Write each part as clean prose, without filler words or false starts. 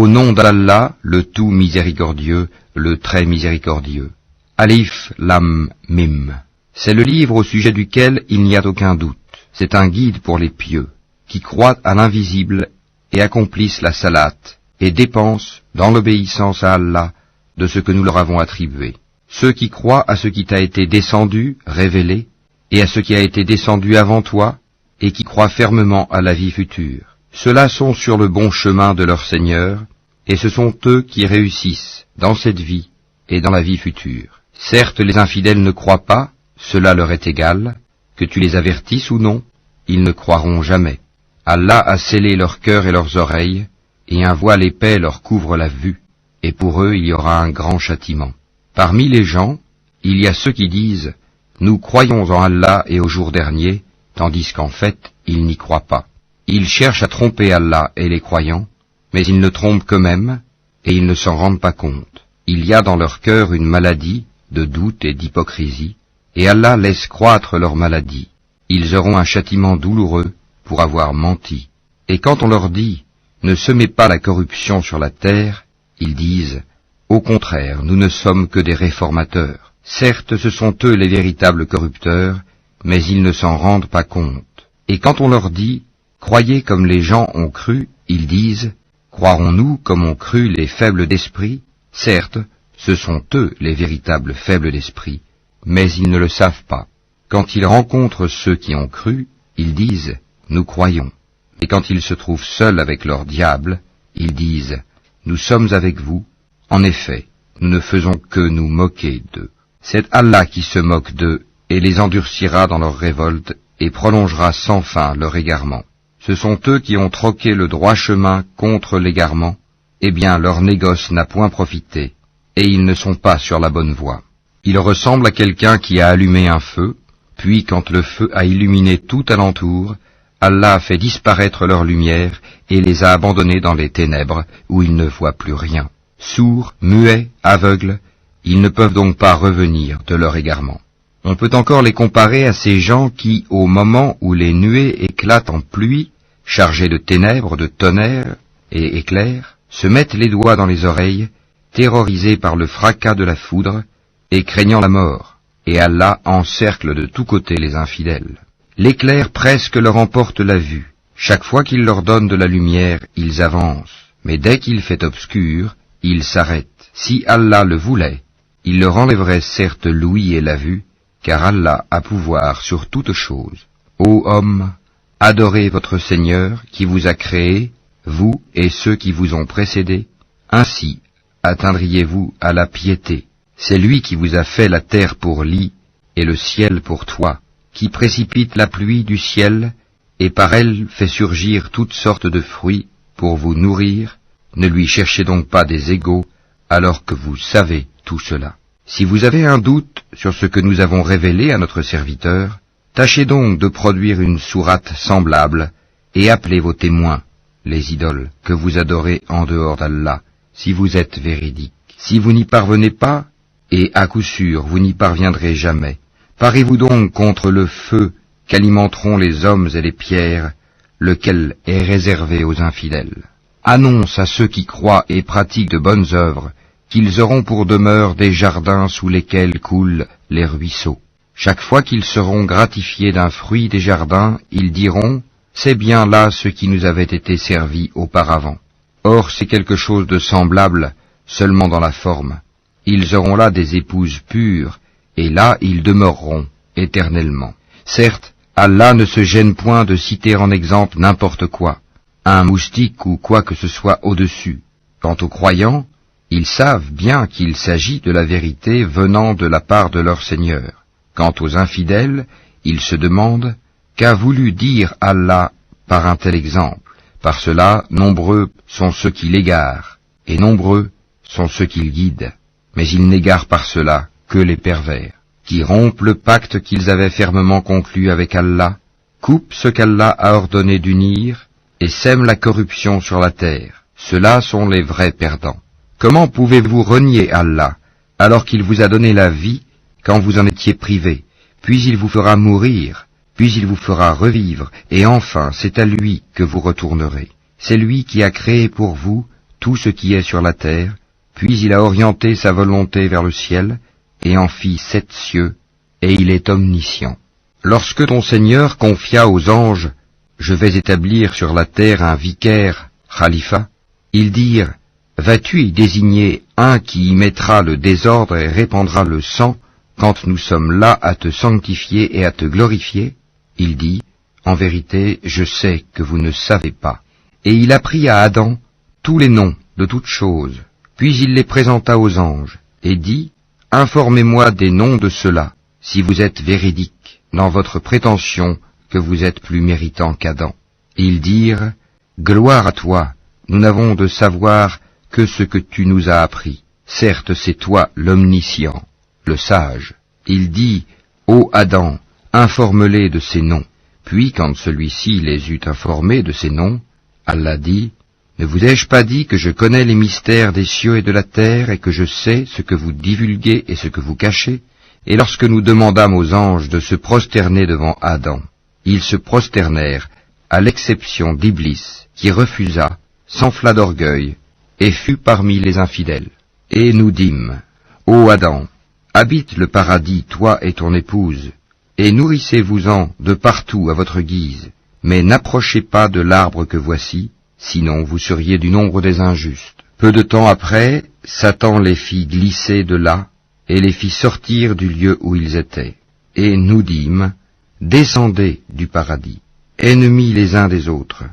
Au nom d'Allah, le tout miséricordieux, le très miséricordieux. Alif Lam Mim. C'est le livre au sujet duquel il n'y a aucun doute. C'est un guide pour les pieux, qui croient à l'invisible et accomplissent la salate, et dépensent, dans l'obéissance à Allah, de ce que nous leur avons attribué. Ceux qui croient à ce qui t'a été descendu, révélé, et à ce qui a été descendu avant toi, et qui croient fermement à la vie future. Ceux-là sont sur le bon chemin de leur Seigneur, et ce sont eux qui réussissent dans cette vie et dans la vie future. Certes, les infidèles ne croient pas, cela leur est égal, que tu les avertisses ou non, ils ne croiront jamais. Allah a scellé leur cœur et leurs oreilles, et un voile épais leur couvre la vue, et pour eux il y aura un grand châtiment. Parmi les gens, il y a ceux qui disent « Nous croyons en Allah et au jour dernier », tandis qu'en fait, ils n'y croient pas. Ils cherchent à tromper Allah et les croyants, mais ils ne trompent qu'eux-mêmes, et ils ne s'en rendent pas compte. Il y a dans leur cœur une maladie de doute et d'hypocrisie, et Allah laisse croître leur maladie. Ils auront un châtiment douloureux pour avoir menti. Et quand on leur dit « Ne semez pas la corruption sur la terre », ils disent « Au contraire, nous ne sommes que des réformateurs. Certes, ce sont eux les véritables corrupteurs, mais ils ne s'en rendent pas compte. Et quand on leur dit « Croyez comme les gens ont cru », ils disent « Croirons-nous comme ont cru les faibles d'esprit ?» Certes, ce sont eux les véritables faibles d'esprit, mais ils ne le savent pas. Quand ils rencontrent ceux qui ont cru, ils disent « Nous croyons ». Et quand ils se trouvent seuls avec leur diable, ils disent « Nous sommes avec vous ». En effet, nous ne faisons que nous moquer d'eux. C'est Allah qui se moque d'eux et les endurcira dans leur révolte et prolongera sans fin leur égarement. Ce sont eux qui ont troqué le droit chemin contre l'égarement, eh bien leur négoce n'a point profité, et ils ne sont pas sur la bonne voie. Ils ressemblent à quelqu'un qui a allumé un feu, puis quand le feu a illuminé tout alentour, Allah a fait disparaître leur lumière et les a abandonnés dans les ténèbres où ils ne voient plus rien. Sourds, muets, aveugles, ils ne peuvent donc pas revenir de leur égarement. On peut encore les comparer à ces gens qui, au moment où les nuées éclatent en pluie, chargées de ténèbres, de tonnerres et éclairs, se mettent les doigts dans les oreilles, terrorisés par le fracas de la foudre et craignant la mort, et Allah encercle de tous côtés les infidèles. L'éclair presque leur emporte la vue. Chaque fois qu'il leur donne de la lumière, ils avancent, mais dès qu'il fait obscur, ils s'arrêtent. Si Allah le voulait, il leur enlèverait certes l'ouïe et la vue, car Allah a pouvoir sur toutes choses. Ô hommes, adorez votre Seigneur qui vous a créé, vous et ceux qui vous ont précédés, ainsi atteindriez-vous à la piété. C'est lui qui vous a fait la terre pour lit et le ciel pour toit, qui précipite la pluie du ciel et par elle fait surgir toutes sortes de fruits pour vous nourrir. Ne lui cherchez donc pas des égaux alors que vous savez tout cela. Si vous avez un doute sur ce que nous avons révélé à notre serviteur, tâchez donc de produire une sourate semblable et appelez vos témoins, les idoles que vous adorez en dehors d'Allah, si vous êtes véridiques. Si vous n'y parvenez pas, et à coup sûr vous n'y parviendrez jamais, parez-vous donc contre le feu qu'alimenteront les hommes et les pierres, lequel est réservé aux infidèles. Annonce à ceux qui croient et pratiquent de bonnes œuvres qu'ils auront pour demeure des jardins sous lesquels coulent les ruisseaux. Chaque fois qu'ils seront gratifiés d'un fruit des jardins, ils diront « C'est bien là ce qui nous avait été servi auparavant ». Or c'est quelque chose de semblable, seulement dans la forme. Ils auront là des épouses pures, et là ils demeureront éternellement. Certes, Allah ne se gêne point de citer en exemple n'importe quoi, un moustique ou quoi que ce soit au-dessus. Quant aux croyants, ils savent bien qu'il s'agit de la vérité venant de la part de leur Seigneur. Quant aux infidèles, ils se demandent « Qu'a voulu dire Allah par un tel exemple ?» Par cela, nombreux sont ceux qui l'égarent, et nombreux sont ceux qui le guident. Mais ils n'égarent par cela que les pervers, qui rompent le pacte qu'ils avaient fermement conclu avec Allah, coupent ce qu'Allah a ordonné d'unir, et sèment la corruption sur la terre. Ceux-là sont les vrais perdants. Comment pouvez-vous renier Allah, alors qu'il vous a donné la vie quand vous en étiez privés, puis il vous fera mourir, puis il vous fera revivre, et enfin c'est à lui que vous retournerez. C'est lui qui a créé pour vous tout ce qui est sur la terre, puis il a orienté sa volonté vers le ciel, et en fit 7 cieux, et il est omniscient. Lorsque ton Seigneur confia aux anges, « Je vais établir sur la terre un vicaire, khalifa », ils dirent, « Vas-tu y désigner un qui y mettra le désordre et répandra le sang, quand nous sommes là à te sanctifier et à te glorifier ?» Il dit, « En vérité, je sais que vous ne savez pas. » Et il apprit à Adam tous les noms de toutes choses, puis il les présenta aux anges, et dit, « Informez-moi des noms de ceux-là, si vous êtes véridiques dans votre prétention que vous êtes plus méritant qu'Adam. » Ils dirent, « Gloire à toi, nous n'avons de savoir que ce que tu nous as appris. Certes, c'est toi l'omniscient, le sage. » Il dit, « Ô Adam, informe-les de ces noms. » Puis, quand celui-ci les eut informés de ces noms, Allah dit, « Ne vous ai-je pas dit que je connais les mystères des cieux et de la terre, et que je sais ce que vous divulguez et ce que vous cachez ?» Et lorsque nous demandâmes aux anges de se prosterner devant Adam, ils se prosternèrent, à l'exception d'Iblis, qui refusa, s'enfla d'orgueil, et fut parmi les infidèles. Et nous dîmes, « Ô Adam, habite le paradis, toi et ton épouse, et nourrissez-vous-en de partout à votre guise, mais n'approchez pas de l'arbre que voici, sinon vous seriez du nombre des injustes. » Peu de temps après, Satan les fit glisser de là, et les fit sortir du lieu où ils étaient. Et nous dîmes, « Descendez du paradis, ennemis les uns des autres,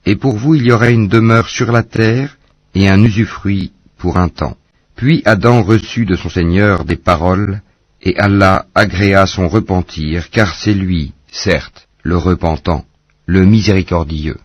et pour vous il y aurait une demeure sur la terre, et un usufruit pour un temps. » Puis Adam reçut de son Seigneur des paroles, et Allah agréa son repentir, car c'est lui, certes, le repentant, le miséricordieux.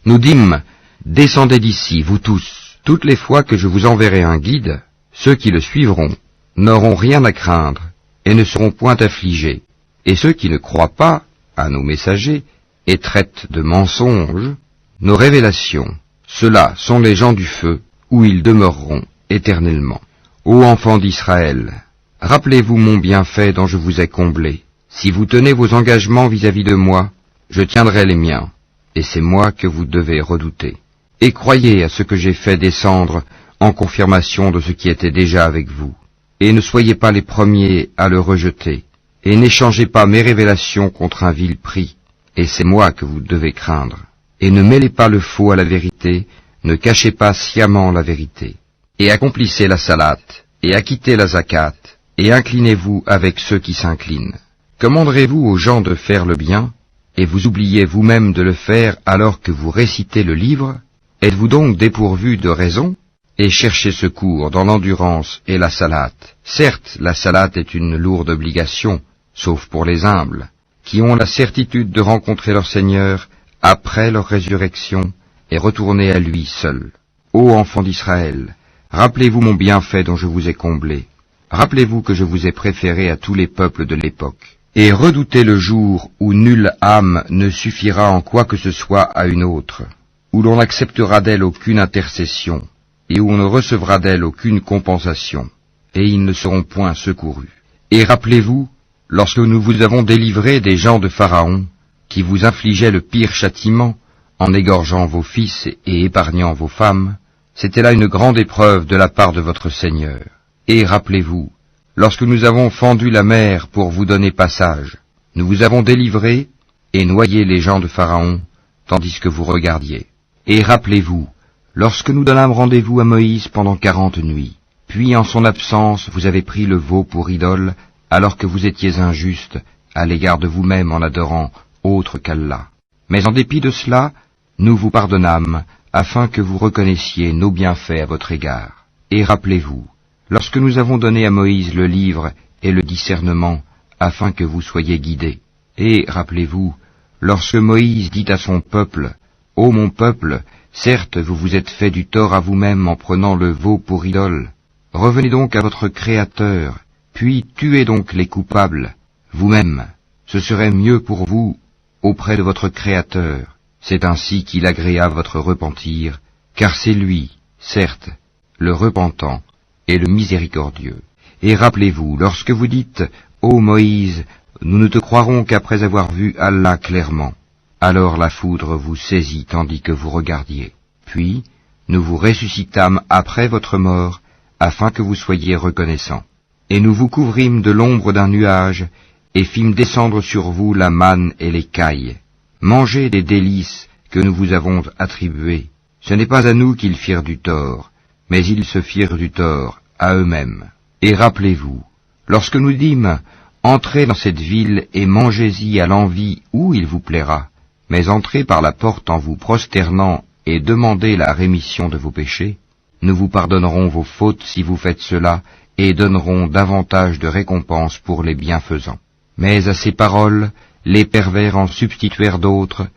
Nous dîmes, « Descendez d'ici, vous tous, toutes les fois que je vous enverrai un guide, ceux qui le suivront n'auront rien à craindre, et ne seront point affligés, et ceux qui ne croient pas à nos messagers, et traitent de mensonges nos révélations, ceux-là sont les gens du feu, où ils demeureront éternellement. Ô enfants d'Israël, rappelez-vous mon bienfait dont je vous ai comblé. Si vous tenez vos engagements vis-à-vis de moi, je tiendrai les miens, et c'est moi que vous devez redouter. Et croyez à ce que j'ai fait descendre en confirmation de ce qui était déjà avec vous. Et ne soyez pas les premiers à le rejeter, et n'échangez pas mes révélations contre un vil prix, et c'est moi que vous devez craindre. Et ne mêlez pas le faux à la vérité, ne cachez pas sciemment la vérité. Et accomplissez la salate, et acquittez la zakat, et inclinez-vous avec ceux qui s'inclinent. Commanderez-vous aux gens de faire le bien, et vous oubliez vous-même de le faire alors que vous récitez le livre? Êtes-vous donc dépourvu de raison? Et cherchez secours dans l'endurance et la salate. Certes, la salate est une lourde obligation, sauf pour les humbles, qui ont la certitude de rencontrer leur Seigneur après leur résurrection et retourner à lui seul. Ô enfants d'Israël, rappelez-vous mon bienfait dont je vous ai comblé. Rappelez-vous que je vous ai préféré à tous les peuples de l'époque. Et redoutez le jour où nulle âme ne suffira en quoi que ce soit à une autre, où l'on n'acceptera d'elle aucune intercession, et où on ne recevra d'elle aucune compensation, et ils ne seront point secourus. Et rappelez-vous, lorsque nous vous avons délivré des gens de Pharaon, qui vous infligeaient le pire châtiment, en égorgeant vos fils et épargnant vos femmes, c'était là une grande épreuve de la part de votre Seigneur. Et rappelez-vous, lorsque nous avons fendu la mer pour vous donner passage, nous vous avons délivré et noyé les gens de Pharaon, tandis que vous regardiez. Et rappelez-vous, lorsque nous donnâmes rendez-vous à Moïse pendant 40 nuits, puis en son absence vous avez pris le veau pour idole, alors que vous étiez injuste à l'égard de vous-même en adorant autre qu'Allah. Mais en dépit de cela, nous vous pardonnâmes, afin que vous reconnaissiez nos bienfaits à votre égard. Et rappelez-vous, lorsque nous avons donné à Moïse le livre et le discernement, afin que vous soyez guidés. Et rappelez-vous, lorsque Moïse dit à son peuple, « Ô mon peuple, certes vous vous êtes fait du tort à vous-même en prenant le veau pour idole. Revenez donc à votre Créateur, puis tuez donc les coupables, vous-même. Ce serait mieux pour vous auprès de votre Créateur. C'est ainsi qu'il agréa votre repentir, car c'est lui, certes, le repentant et le miséricordieux. Et rappelez-vous, lorsque vous dites, « Ô Moïse, nous ne te croirons qu'après avoir vu Allah clairement. » Alors la foudre vous saisit tandis que vous regardiez. Puis, nous vous ressuscitâmes après votre mort, afin que vous soyez reconnaissants. Et nous vous couvrîmes de l'ombre d'un nuage, et fîmes descendre sur vous la manne et l'écaille. Mangez des délices que nous vous avons attribuées. Ce n'est pas à nous qu'ils firent du tort, mais ils se firent du tort à eux-mêmes. Et rappelez-vous, lorsque nous dîmes, entrez dans cette ville et mangez-y à l'envi où il vous plaira, mais entrez par la porte en vous prosternant et demandez la rémission de vos péchés. Nous vous pardonnerons vos fautes si vous faites cela, et donnerons davantage de récompense pour les bienfaisants. Mais à ces paroles, les pervers en substituèrent d'autres,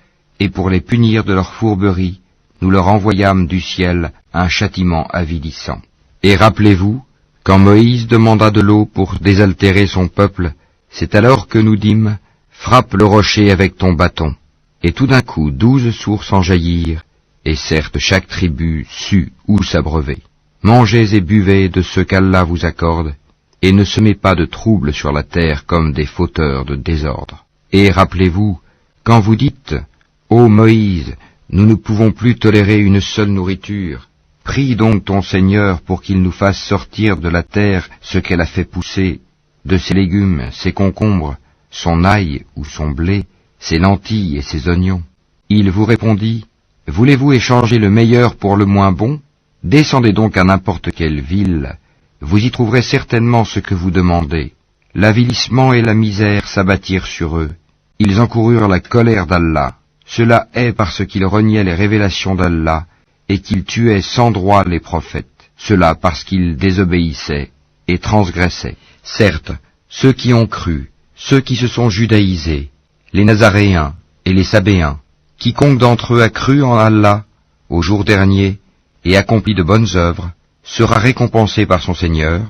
et pour les punir de leur fourberie, nous leur envoyâmes du ciel un châtiment avilissant. Et rappelez-vous, quand Moïse demanda de l'eau pour désaltérer son peuple, c'est alors que nous dîmes, frappe le rocher avec ton bâton. Et tout d'un coup 12 sources en jaillirent, et certes chaque tribu sut où s'abreuver. Mangez et buvez de ce qu'Allah vous accorde, et ne semez pas de trouble sur la terre comme des fauteurs de désordre. Et rappelez-vous, quand vous dites, ô Moïse, nous ne pouvons plus tolérer une seule nourriture, prie donc ton Seigneur pour qu'il nous fasse sortir de la terre ce qu'elle a fait pousser, de ses légumes, ses concombres, son ail ou son blé, ses lentilles et ses oignons. Il vous répondit, voulez-vous échanger le meilleur pour le moins bon? Descendez donc à n'importe quelle ville, vous y trouverez certainement ce que vous demandez. L'avilissement et la misère s'abattirent sur eux. Ils encoururent la colère d'Allah. Cela est parce qu'ils reniaient les révélations d'Allah et qu'ils tuaient sans droit les prophètes. Cela parce qu'ils désobéissaient et transgressaient. Certes, ceux qui ont cru, ceux qui se sont judaïsés, les Nazaréens et les Sabéens, quiconque d'entre eux a cru en Allah au jour dernier et accompli de bonnes œuvres, sera récompensé par son Seigneur,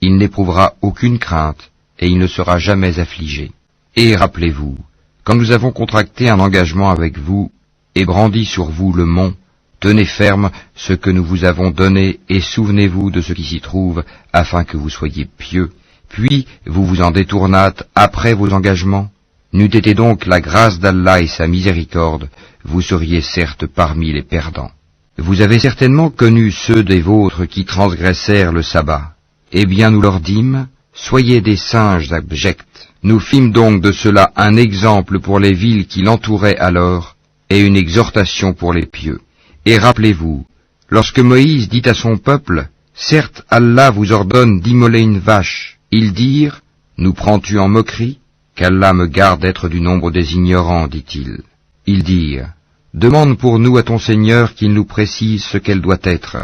il n'éprouvera aucune crainte et il ne sera jamais affligé. Et rappelez-vous, quand nous avons contracté un engagement avec vous et brandi sur vous le mont, tenez ferme ce que nous vous avons donné et souvenez-vous de ce qui s'y trouve afin que vous soyez pieux. Puis vous vous en détournâtes après vos engagements. N'eût été donc la grâce d'Allah et sa miséricorde, vous seriez certes parmi les perdants. Vous avez certainement connu ceux des vôtres qui transgressèrent le sabbat. Eh bien nous leur dîmes, soyez des singes abjects. Nous fîmes donc de cela un exemple pour les villes qui l'entouraient alors, et une exhortation pour les pieux. Et rappelez-vous, lorsque Moïse dit à son peuple, certes Allah vous ordonne d'immoler une vache, ils dirent, nous prends-tu en moquerie? Qu'Allah me garde d'être du nombre des ignorants, dit-il. Ils dirent, demande pour nous à ton Seigneur qu'il nous précise ce qu'elle doit être.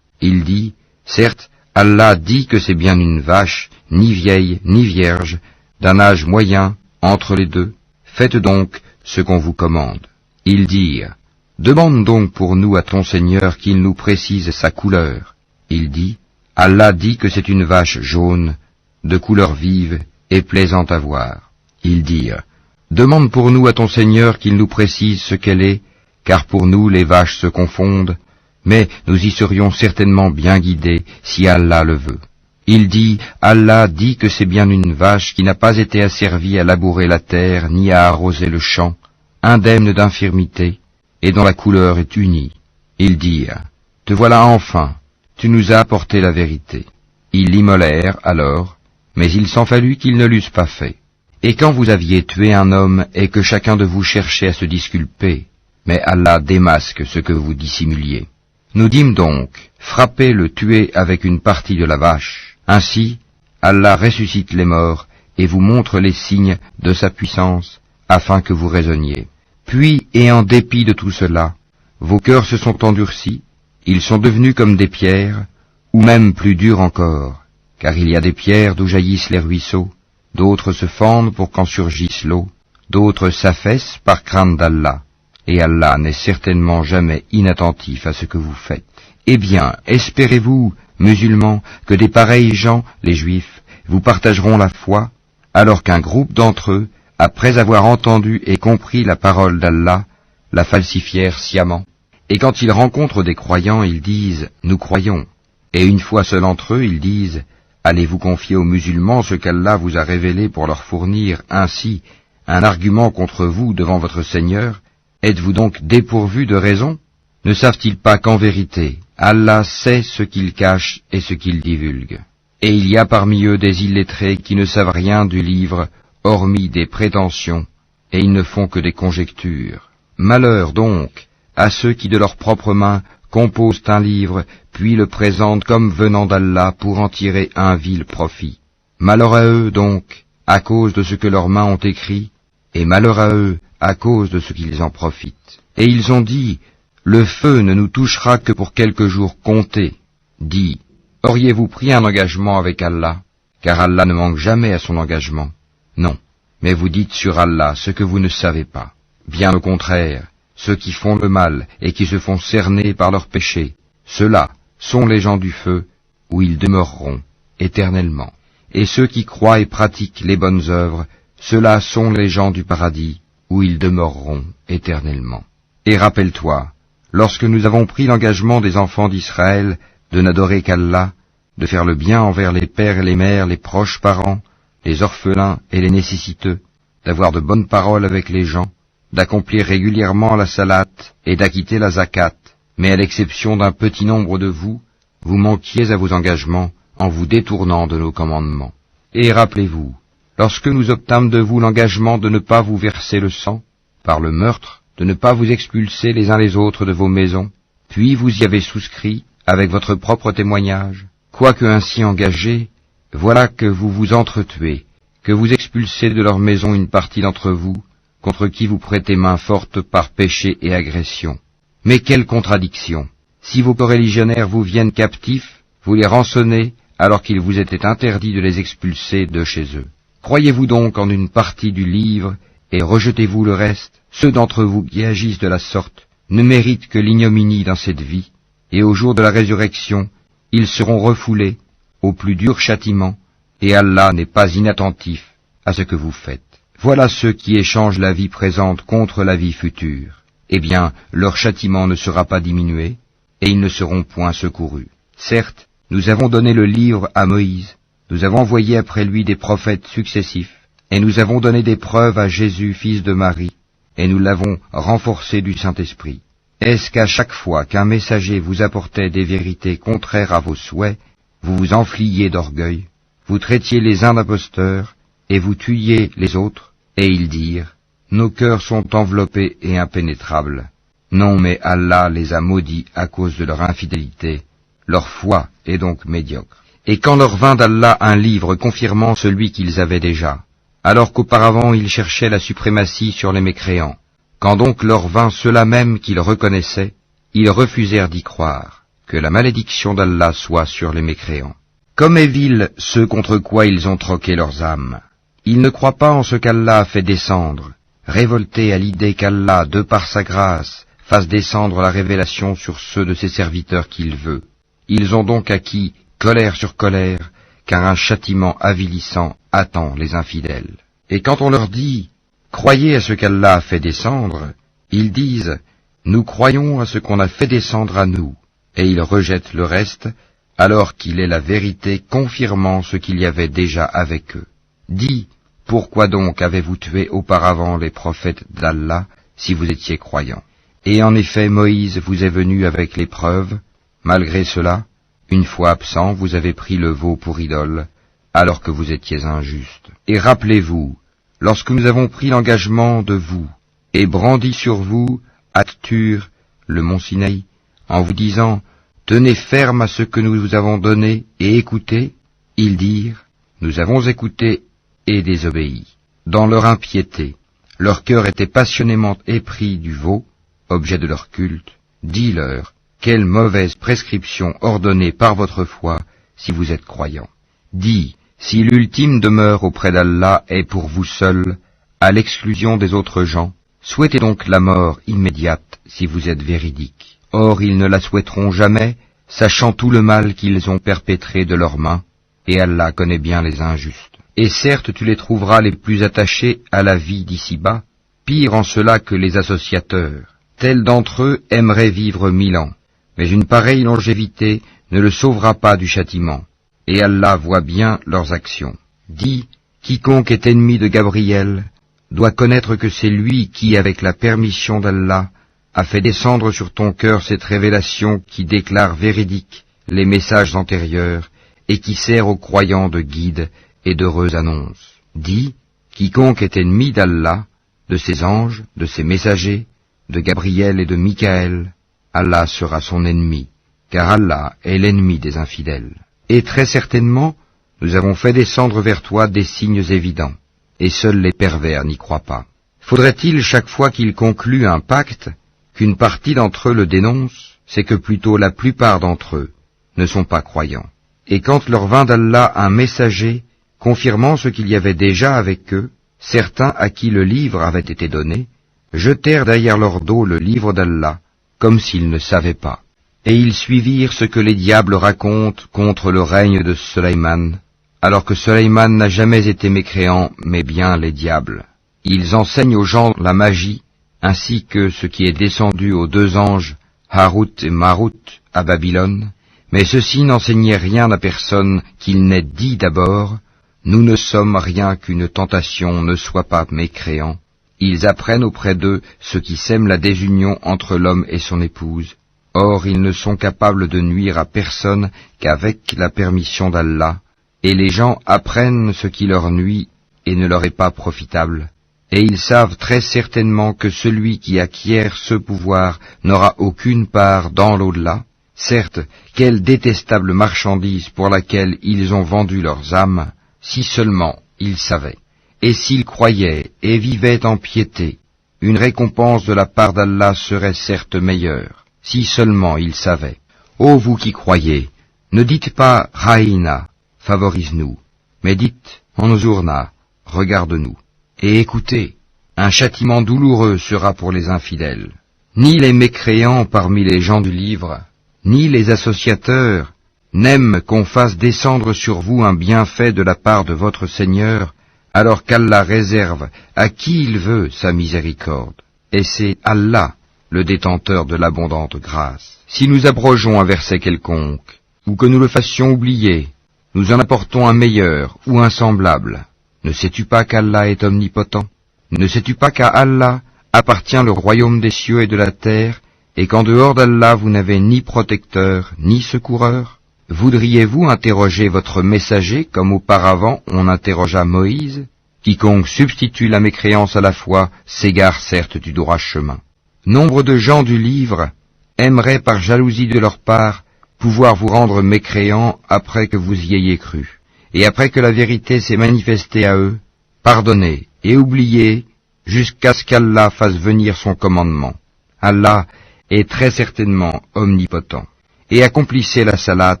Il dit, certes, Allah dit que c'est bien une vache, ni vieille, ni vierge, d'un âge moyen, entre les deux. Faites donc ce qu'on vous commande. Ils dirent, demande donc pour nous à ton Seigneur qu'il nous précise sa couleur. Il dit, Allah dit que c'est une vache jaune, de couleur vive et plaisante à voir. Ils dirent, demande pour nous à ton Seigneur qu'il nous précise ce qu'elle est, car pour nous les vaches se confondent, mais nous y serions certainement bien guidés si Allah le veut. Il dit, Allah dit que c'est bien une vache qui n'a pas été asservie à labourer la terre ni à arroser le champ, indemne d'infirmité, et dont la couleur est unie. Ils dirent, te voilà enfin, tu nous as apporté la vérité. Ils l'immolèrent alors, mais il s'en fallut qu'ils ne l'eussent pas fait. Et quand vous aviez tué un homme et que chacun de vous cherchait à se disculper, mais Allah démasque ce que vous dissimuliez. Nous dîmes donc, frappez le tuer avec une partie de la vache. Ainsi, Allah ressuscite les morts et vous montre les signes de sa puissance, afin que vous raisonniez. Puis, et en dépit de tout cela, vos cœurs se sont endurcis, ils sont devenus comme des pierres, ou même plus durs encore, car il y a des pierres d'où jaillissent les ruisseaux, d'autres se fendent pour qu'en surgisse l'eau, d'autres s'affaissent par crainte d'Allah, et Allah n'est certainement jamais inattentif à ce que vous faites. Eh bien, espérez-vous, musulmans, que des pareils gens, les juifs, vous partageront la foi, alors qu'un groupe d'entre eux, après avoir entendu et compris la parole d'Allah, la falsifièrent sciemment. Et quand ils rencontrent des croyants, ils disent « Nous croyons ». Et une fois seuls entre eux, ils disent « Allez-vous confier aux musulmans ce qu'Allah vous a révélé pour leur fournir ainsi un argument contre vous devant votre Seigneur? Êtes-vous donc dépourvus de raison ?» Ne savent-ils pas qu'en vérité, Allah sait ce qu'ils cachent et ce qu'ils divulguent? Et il y a parmi eux des illettrés qui ne savent rien du livre, hormis des prétentions, et ils ne font que des conjectures. Malheur donc à ceux qui de leurs propres mains composent un livre, puis le présentent comme venant d'Allah pour en tirer un vil profit. Malheur à eux donc, à cause de ce que leurs mains ont écrit, et malheur à eux à cause de ce qu'ils en profitent. Et ils ont dit, le feu ne nous touchera que pour quelques jours comptés. Dis, auriez-vous pris un engagement avec Allah? Car Allah ne manque jamais à son engagement. Non, mais vous dites sur Allah ce que vous ne savez pas. Bien au contraire, ceux qui font le mal et qui se font cerner par leurs péchés, ceux-là sont les gens du feu, où ils demeureront éternellement. Et ceux qui croient et pratiquent les bonnes œuvres, ceux-là sont les gens du paradis, où ils demeureront éternellement. Et rappelle-toi, lorsque nous avons pris l'engagement des enfants d'Israël de n'adorer qu'Allah, de faire le bien envers les pères et les mères, les proches parents, les orphelins et les nécessiteux, d'avoir de bonnes paroles avec les gens, d'accomplir régulièrement la salate et d'acquitter la zakat, mais à l'exception d'un petit nombre de vous, vous manquiez à vos engagements en vous détournant de nos commandements. Et rappelez-vous, lorsque nous obtîmes de vous l'engagement de ne pas vous verser le sang, par le meurtre, de ne pas vous expulser les uns les autres de vos maisons, puis vous y avez souscrit avec votre propre témoignage, quoique ainsi engagé, voilà que vous vous entretuez, que vous expulsez de leur maison une partie d'entre vous, contre qui vous prêtez main forte par péché et agression. Mais quelle contradiction! Si vos coreligionnaires vous viennent captifs, vous les rançonnez alors qu'il vous était interdit de les expulser de chez eux. Croyez-vous donc en une partie du livre et rejetez-vous le reste? Ceux d'entre vous qui agissent de la sorte ne méritent que l'ignominie dans cette vie, et au jour de la résurrection, ils seront refoulés au plus dur châtiment, et Allah n'est pas inattentif à ce que vous faites. Voilà ceux qui échangent la vie présente contre la vie future. Eh bien, leur châtiment ne sera pas diminué, et ils ne seront point secourus. Certes, nous avons donné le livre à Moïse, nous avons envoyé après lui des prophètes successifs, et nous avons donné des preuves à Jésus, fils de Marie, et nous l'avons renforcé du Saint-Esprit. Est-ce qu'à chaque fois qu'un messager vous apportait des vérités contraires à vos souhaits, vous vous enfliez d'orgueil, vous traitiez les uns d'imposteurs, et vous tuiez les autres, et ils dirent, nos cœurs sont enveloppés et impénétrables. Non, mais Allah les a maudits à cause de leur infidélité, leur foi est donc médiocre. Et quand leur vint d'Allah un livre confirmant celui qu'ils avaient déjà, alors qu'auparavant ils cherchaient la suprématie sur les mécréants, quand donc leur vint ceux-là même qu'ils reconnaissaient, ils refusèrent d'y croire, que la malédiction d'Allah soit sur les mécréants. Comme est vil ceux contre quoi ils ont troqué leurs âmes. Ils ne croient pas en ce qu'Allah a fait descendre, révoltés à l'idée qu'Allah, de par sa grâce, fasse descendre la révélation sur ceux de ses serviteurs qu'il veut. Ils ont donc acquis colère sur colère, car un châtiment avilissant attend les infidèles. Et quand on leur dit « Croyez à ce qu'Allah a fait descendre », ils disent « Nous croyons à ce qu'on a fait descendre à nous », et ils rejettent le reste, alors qu'il est la vérité confirmant ce qu'il y avait déjà avec eux. Dis, pourquoi donc avez-vous tué auparavant les prophètes d'Allah, si vous étiez croyants? Et en effet, Moïse vous est venu avec les preuves. Malgré cela, une fois absent, vous avez pris le veau pour idole, alors que vous étiez injuste. Et rappelez-vous, lorsque nous avons pris l'engagement de vous, et brandi sur vous, At-Tur, le mont Sinaï, en vous disant, tenez ferme à ce que nous vous avons donné et écoutez, ils dirent, nous avons écouté et désobéi. Dans leur impiété, leur cœur était passionnément épris du veau, objet de leur culte. Dis-leur, quelle mauvaise prescription ordonnée par votre foi si vous êtes croyants. Dis, si l'ultime demeure auprès d'Allah est pour vous seul, à l'exclusion des autres gens, souhaitez donc la mort immédiate si vous êtes véridiques. Or ils ne la souhaiteront jamais, sachant tout le mal qu'ils ont perpétré de leurs mains, et Allah connaît bien les injustes. Et certes tu les trouveras les plus attachés à la vie d'ici-bas, pire en cela que les associateurs. Tels d'entre eux aimeraient vivre 1000 ans, mais une pareille longévité ne le sauvera pas du châtiment, et Allah voit bien leurs actions. Dis, quiconque est ennemi de Gabriel doit connaître que c'est lui qui, avec la permission d'Allah, a fait descendre sur ton cœur cette révélation qui déclare véridiques les messages antérieurs et qui sert aux croyants de guide et d'heureuse annonce. Dis, quiconque est ennemi d'Allah, de ses anges, de ses messagers, de Gabriel et de Michaël, Allah sera son ennemi, car Allah est l'ennemi des infidèles. Et très certainement, nous avons fait descendre vers toi des signes évidents, et seuls les pervers n'y croient pas. Faudrait-il chaque fois qu'ils concluent un pacte, qu'une partie d'entre eux le dénonce? C'est que plutôt la plupart d'entre eux ne sont pas croyants. Et quand leur vint d'Allah un messager, confirmant ce qu'il y avait déjà avec eux, certains à qui le livre avait été donné, jetèrent derrière leur dos le livre d'Allah, comme s'ils ne savaient pas. Et ils suivirent ce que les diables racontent contre le règne de Sulayman, alors que Sulayman n'a jamais été mécréant, mais bien les diables. Ils enseignent aux gens la magie, ainsi que ce qui est descendu aux deux anges, Harut et Marut, à Babylone, mais ceux-ci n'enseignaient rien à personne qu'il n'ait dit d'abord, « Nous ne sommes rien qu'une tentation, ne sois pas mécréant ». Ils apprennent auprès d'eux ce qui sème la désunion entre l'homme et son épouse. Or, ils ne sont capables de nuire à personne qu'avec la permission d'Allah, et les gens apprennent ce qui leur nuit et ne leur est pas profitable. Et ils savent très certainement que celui qui acquiert ce pouvoir n'aura aucune part dans l'au-delà. Certes, quelle détestable marchandise pour laquelle ils ont vendu leurs âmes, si seulement ils savaient. Et s'ils croyaient et vivaient en piété, une récompense de la part d'Allah serait certes meilleure, si seulement ils savaient. Ô vous qui croyez, ne dites pas « Raïna », favorise-nous, mais dites « Anzurna », regarde-nous. Et écoutez, un châtiment douloureux sera pour les infidèles. Ni les mécréants parmi les gens du livre, ni les associateurs, n'aiment qu'on fasse descendre sur vous un bienfait de la part de votre Seigneur, alors qu'Allah réserve à qui il veut sa miséricorde. Et c'est Allah, le détenteur de l'abondante grâce. Si nous abrogeons un verset quelconque, ou que nous le fassions oublier, nous en apportons un meilleur ou un semblable. Ne sais-tu pas qu'Allah est omnipotent? Ne sais-tu pas qu'à Allah appartient le royaume des cieux et de la terre, et qu'en dehors d'Allah vous n'avez ni protecteur, ni secoureur? Voudriez-vous interroger votre messager comme auparavant on interrogea Moïse? Quiconque substitue la mécréance à la foi s'égare certes du droit chemin. Nombre de gens du livre aimeraient par jalousie de leur part pouvoir vous rendre mécréants après que vous y ayez cru, et après que la vérité s'est manifestée à eux, pardonnez et oubliez jusqu'à ce qu'Allah fasse venir son commandement. Allah est très certainement omnipotent. Et accomplissez la salat,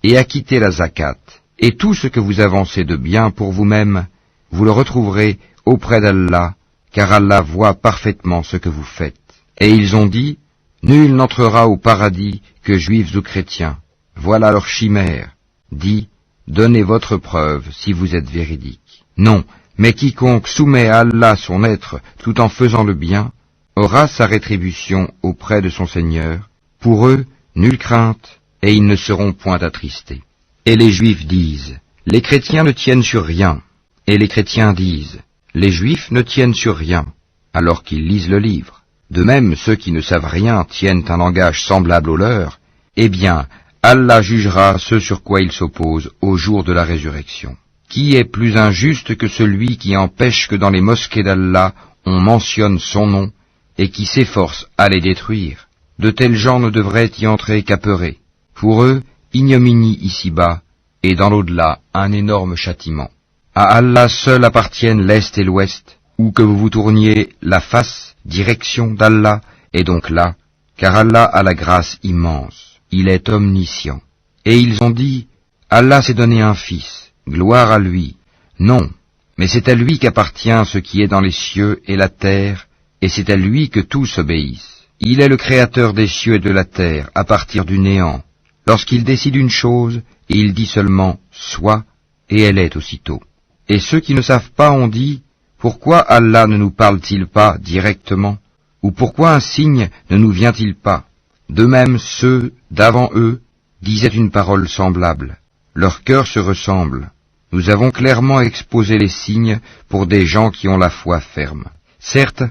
et acquittez la zakat, et tout ce que vous avancez de bien pour vous-même, vous le retrouverez auprès d'Allah, car Allah voit parfaitement ce que vous faites. Et ils ont dit, nul n'entrera au paradis que juifs ou chrétiens. Voilà leur chimère. Dis, donnez votre preuve si vous êtes véridique. Non, mais quiconque soumet à Allah son être tout en faisant le bien, aura sa rétribution auprès de son Seigneur. Pour eux, nulle crainte, et ils ne seront point attristés. Et les Juifs disent, les chrétiens ne tiennent sur rien. Et les chrétiens disent, les Juifs ne tiennent sur rien, alors qu'ils lisent le livre. De même, ceux qui ne savent rien tiennent un langage semblable au leur. Eh bien, Allah jugera ce sur quoi ils s'opposent au jour de la résurrection. Qui est plus injuste que celui qui empêche que dans les mosquées d'Allah on mentionne son nom, et qui s'efforce à les détruire? De tels gens ne devraient y entrer qu'apeurés. Pour eux, ignominie ici-bas, et dans l'au-delà, un énorme châtiment. À Allah seul appartiennent l'Est et l'Ouest, où que vous vous tourniez la face, direction d'Allah, est donc là, car Allah a la grâce immense, il est omniscient. Et ils ont dit, Allah s'est donné un fils, gloire à lui. Non, mais c'est à lui qu'appartient ce qui est dans les cieux et la terre, et c'est à lui que tous obéissent. Il est le créateur des cieux et de la terre, à partir du néant. Lorsqu'il décide une chose, il dit seulement « sois » et elle est aussitôt. Et ceux qui ne savent pas ont dit « Pourquoi Allah ne nous parle-t-il pas directement ?» ou « Pourquoi un signe ne nous vient-il pas ?» De même, ceux d'avant eux disaient une parole semblable. Leurs cœurs se ressemblent. Nous avons clairement exposé les signes pour des gens qui ont la foi ferme. Certes,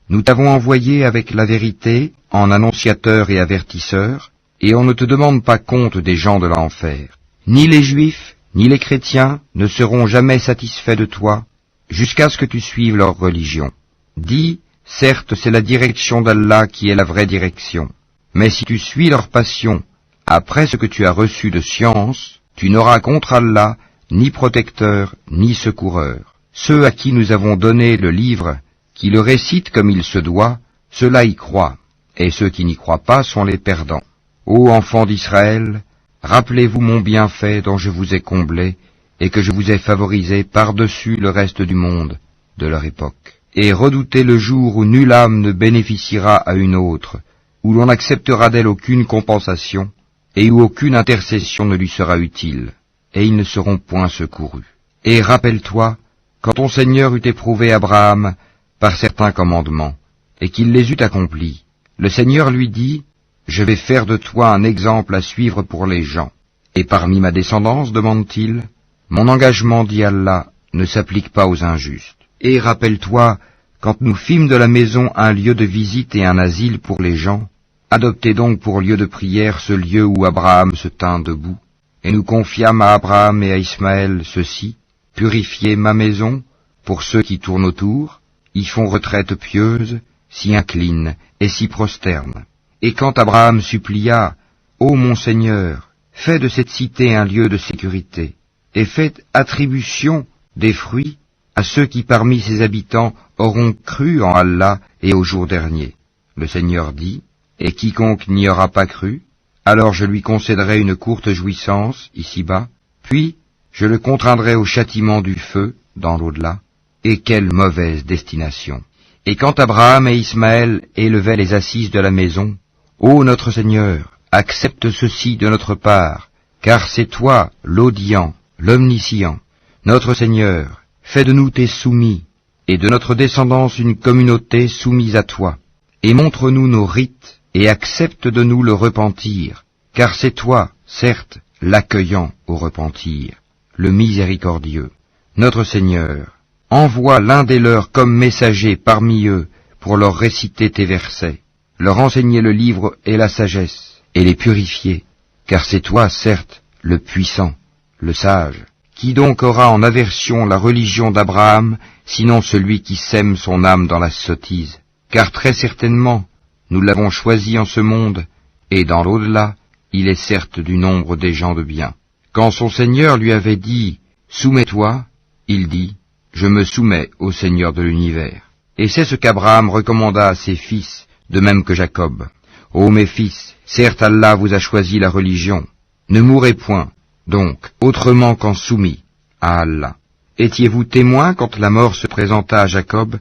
Nous t'avons envoyé avec la vérité en annonciateur et avertisseur, et on ne te demande pas compte des gens de l'enfer. Ni les Juifs, ni les chrétiens ne seront jamais satisfaits de toi, jusqu'à ce que tu suives leur religion. Dis, certes, c'est la direction d'Allah qui est la vraie direction, mais si tu suis leur passion, après ce que tu as reçu de science, tu n'auras contre Allah ni protecteur, ni secoureur. Ceux à qui nous avons donné le livre, qui le récitent comme il se doit, ceux-là y croient, et ceux qui n'y croient pas sont les perdants. Ô enfants d'Israël, rappelez-vous mon bienfait dont je vous ai comblé, et que je vous ai favorisé par-dessus le reste du monde, de leur époque. Et redoutez le jour où nulle âme ne bénéficiera à une autre, où l'on n'acceptera d'elle aucune compensation, et où aucune intercession ne lui sera utile, et ils ne seront point secourus. Et rappelle-toi, quand ton Seigneur eut éprouvé Abraham par certains commandements, et qu'il les eut accomplis, le Seigneur lui dit, « Je vais faire de toi un exemple à suivre pour les gens. » Et parmi ma descendance, demande-t-il, mon engagement, dit Allah, ne s'applique pas aux injustes. Et rappelle-toi, quand nous fîmes de la maison un lieu de visite et un asile pour les gens, adoptez donc pour lieu de prière ce lieu où Abraham se tint debout, et nous confiâmes à Abraham et à Ismaël ceci, purifiez ma maison, pour ceux qui tournent autour, y font retraite pieuse, s'y inclinent et s'y prosternent. Et quand Abraham supplia, ô mon Seigneur, fais de cette cité un lieu de sécurité, et faites attribution des fruits à ceux qui parmi ses habitants auront cru en Allah et au jour dernier. Le Seigneur dit, et quiconque n'y aura pas cru, alors je lui concéderai une courte jouissance ici-bas, puis je le contraindrai au châtiment du feu dans l'au-delà, et quelle mauvaise destination. Et quand Abraham et Ismaël élevaient les assises de la maison, ô notre Seigneur, accepte ceci de notre part, car c'est toi l'audient, l'omniscient, notre Seigneur, fais de nous tes soumis, et de notre descendance une communauté soumise à toi, et montre-nous nos rites, et accepte de nous le repentir, car c'est toi, certes, l'accueillant au repentir, le miséricordieux. Notre Seigneur, envoie l'un des leurs comme messager parmi eux pour leur réciter tes versets, leur enseigner le livre et la sagesse, et les purifier, car c'est toi, certes, le puissant, le sage. Qui donc aura en aversion la religion d'Abraham, sinon celui qui sème son âme dans la sottise? Car très certainement, nous l'avons choisi en ce monde, et dans l'au-delà, il est certes du nombre des gens de bien. Quand son Seigneur lui avait dit « Soumets-toi », il dit « Je me soumets au Seigneur de l'univers ». Et c'est ce qu'Abraham recommanda à ses fils, de même que Jacob. « Ô mes fils, certes Allah vous a choisi la religion. Ne mourrez point, donc, autrement qu'en soumis à Allah. Étiez-vous témoins quand la mort se présenta à Jacob,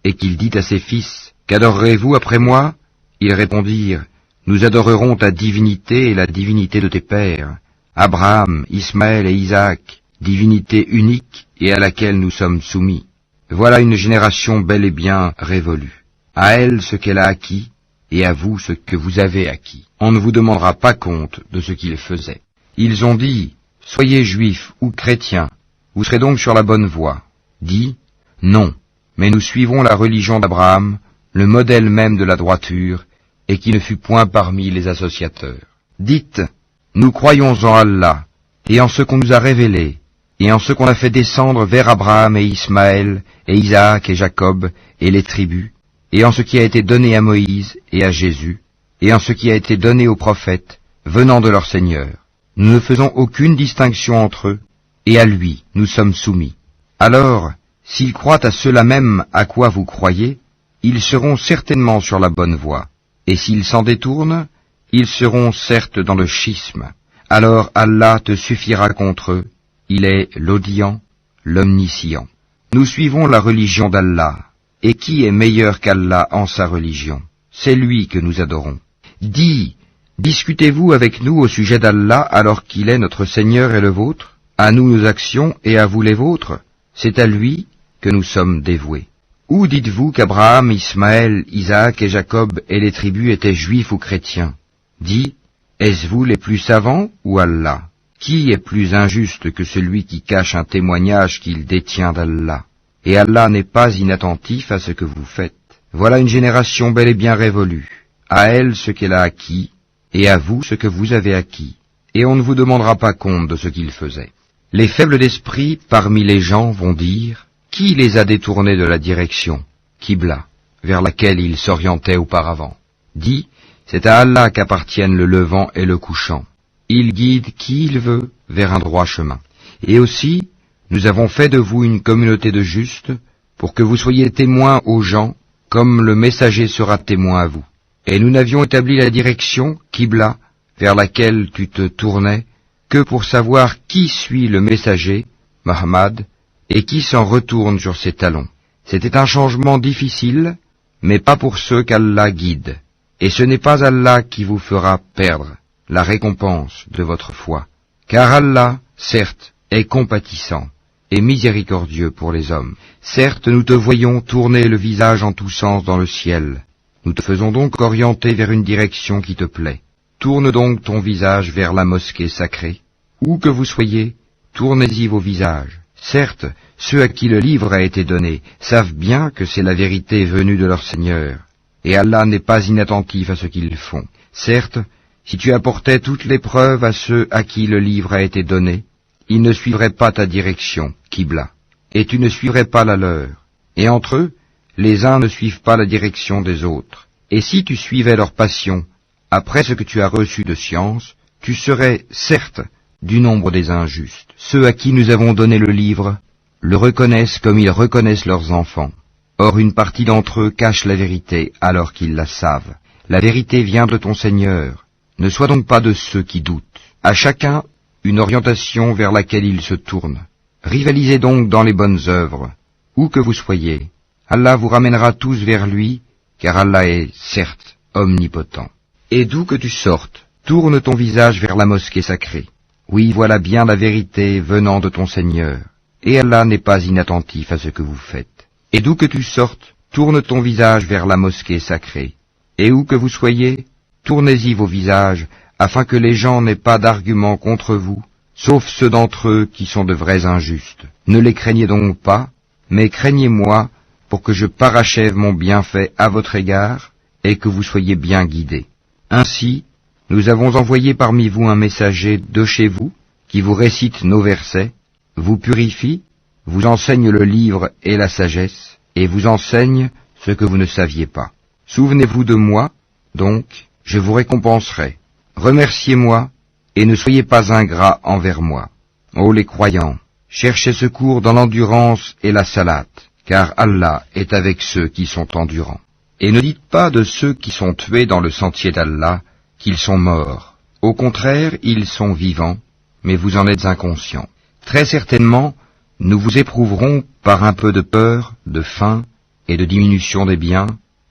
et qu'il dit à ses fils, « Qu'adorerez-vous après moi ?» Ils répondirent, « Nous adorerons ta divinité et la divinité de tes pères, Abraham, Ismaël et Isaac, divinité unique et à laquelle nous sommes soumis. Voilà une génération bel et bien révolue. À elle ce qu'elle a acquis, et à vous ce que vous avez acquis. On ne vous demandera pas compte de ce qu'ils faisaient. » Ils ont dit, « Soyez juifs ou chrétiens, vous serez donc sur la bonne voie. » Dis, « Non, mais nous suivons la religion d'Abraham, le modèle même de la droiture, et qui ne fut point parmi les associateurs. » Dites, « Nous croyons en Allah, et en ce qu'on nous a révélé, et en ce qu'on a fait descendre vers Abraham et Ismaël, et Isaac et Jacob, et les tribus, et en ce qui a été donné à Moïse et à Jésus, et en ce qui a été donné aux prophètes, venant de leur Seigneur. Nous ne faisons aucune distinction entre eux, et à lui nous sommes soumis. Alors, s'ils croient à cela même à quoi vous croyez, ils seront certainement sur la bonne voie, et s'ils s'en détournent, ils seront certes dans le schisme. Alors Allah te suffira contre eux, il est l'audient, l'omniscient. Nous suivons la religion d'Allah, et qui est meilleur qu'Allah en sa religion? C'est lui que nous adorons. Dis, discutez-vous avec nous au sujet d'Allah alors qu'il est notre Seigneur et le vôtre? À nous nos actions et à vous les vôtres? C'est à lui que nous sommes dévoués. Ou dites-vous qu'Abraham, Ismaël, Isaac et Jacob et les tribus étaient juifs ou chrétiens? Dis, est-ce vous les plus savants ou Allah? Qui est plus injuste que celui qui cache un témoignage qu'il détient d'Allah? Et Allah n'est pas inattentif à ce que vous faites. Voilà une génération bel et bien révolue. À elle ce qu'elle a acquis, et à vous ce que vous avez acquis, et on ne vous demandera pas compte de ce qu'ils faisaient. Les faibles d'esprit parmi les gens vont dire, qui les a détournés de la direction, Qibla, vers laquelle ils s'orientaient auparavant? Dis, c'est à Allah qu'appartiennent le levant et le couchant. Il guide qui il veut vers un droit chemin. Et aussi, nous avons fait de vous une communauté de justes, pour que vous soyez témoins aux gens, comme le messager sera témoin à vous. Et nous n'avions établi la direction, Qibla, vers laquelle tu te tournais, que pour savoir qui suit le messager, Muhammad, et qui s'en retourne sur ses talons. C'était un changement difficile, mais pas pour ceux qu'Allah guide. Et ce n'est pas Allah qui vous fera perdre la récompense de votre foi. Car Allah, certes, est compatissant et miséricordieux pour les hommes. Certes, nous te voyons tourner le visage en tous sens dans le ciel. Nous te faisons donc orienter vers une direction qui te plaît. Tourne donc ton visage vers la mosquée sacrée. Où que vous soyez, tournez-y vos visages. Certes, ceux à qui le livre a été donné savent bien que c'est la vérité venue de leur Seigneur, et Allah n'est pas inattentif à ce qu'ils font. Certes, si tu apportais toutes les preuves à ceux à qui le livre a été donné, ils ne suivraient pas ta direction, Qibla, et tu ne suivrais pas la leur. Et entre eux, les uns ne suivent pas la direction des autres. Et si tu suivais leur passion, après ce que tu as reçu de science, tu serais, certes, du nombre des injustes. Ceux à qui nous avons donné le livre le reconnaissent comme ils reconnaissent leurs enfants. Or une partie d'entre eux cache la vérité alors qu'ils la savent. La vérité vient de ton Seigneur. Ne sois donc pas de ceux qui doutent. À chacun, une orientation vers laquelle il se tourne. Rivalisez donc dans les bonnes œuvres. Où que vous soyez, Allah vous ramènera tous vers lui, car Allah est, certes, omnipotent. Et d'où que tu sortes, tourne ton visage vers la mosquée sacrée. Oui, voilà bien la vérité venant de ton Seigneur, et Allah n'est pas inattentif à ce que vous faites. Et d'où que tu sortes, tourne ton visage vers la mosquée sacrée. Et où que vous soyez, tournez-y vos visages, afin que les gens n'aient pas d'arguments contre vous, sauf ceux d'entre eux qui sont de vrais injustes. Ne les craignez donc pas, mais craignez-moi, pour que je parachève mon bienfait à votre égard, et que vous soyez bien guidés. Ainsi, nous avons envoyé parmi vous un messager de chez vous, qui vous récite nos versets, vous purifie, vous enseigne le livre et la sagesse, et vous enseigne ce que vous ne saviez pas. Souvenez-vous de moi, donc, je vous récompenserai. Remerciez-moi, et ne soyez pas ingrats envers moi. Ô les croyants, cherchez secours dans l'endurance et la salate, car Allah est avec ceux qui sont endurants. Et ne dites pas de ceux qui sont tués dans le sentier d'Allah, qu'ils sont morts. Au contraire, ils sont vivants, mais vous en êtes inconscients. Très certainement, nous vous éprouverons par un peu de peur, de faim et de diminution des biens,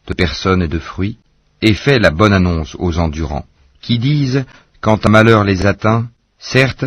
de personnes et de fruits, et fais la bonne annonce aux endurants, qui disent, quand un malheur les atteint, certes,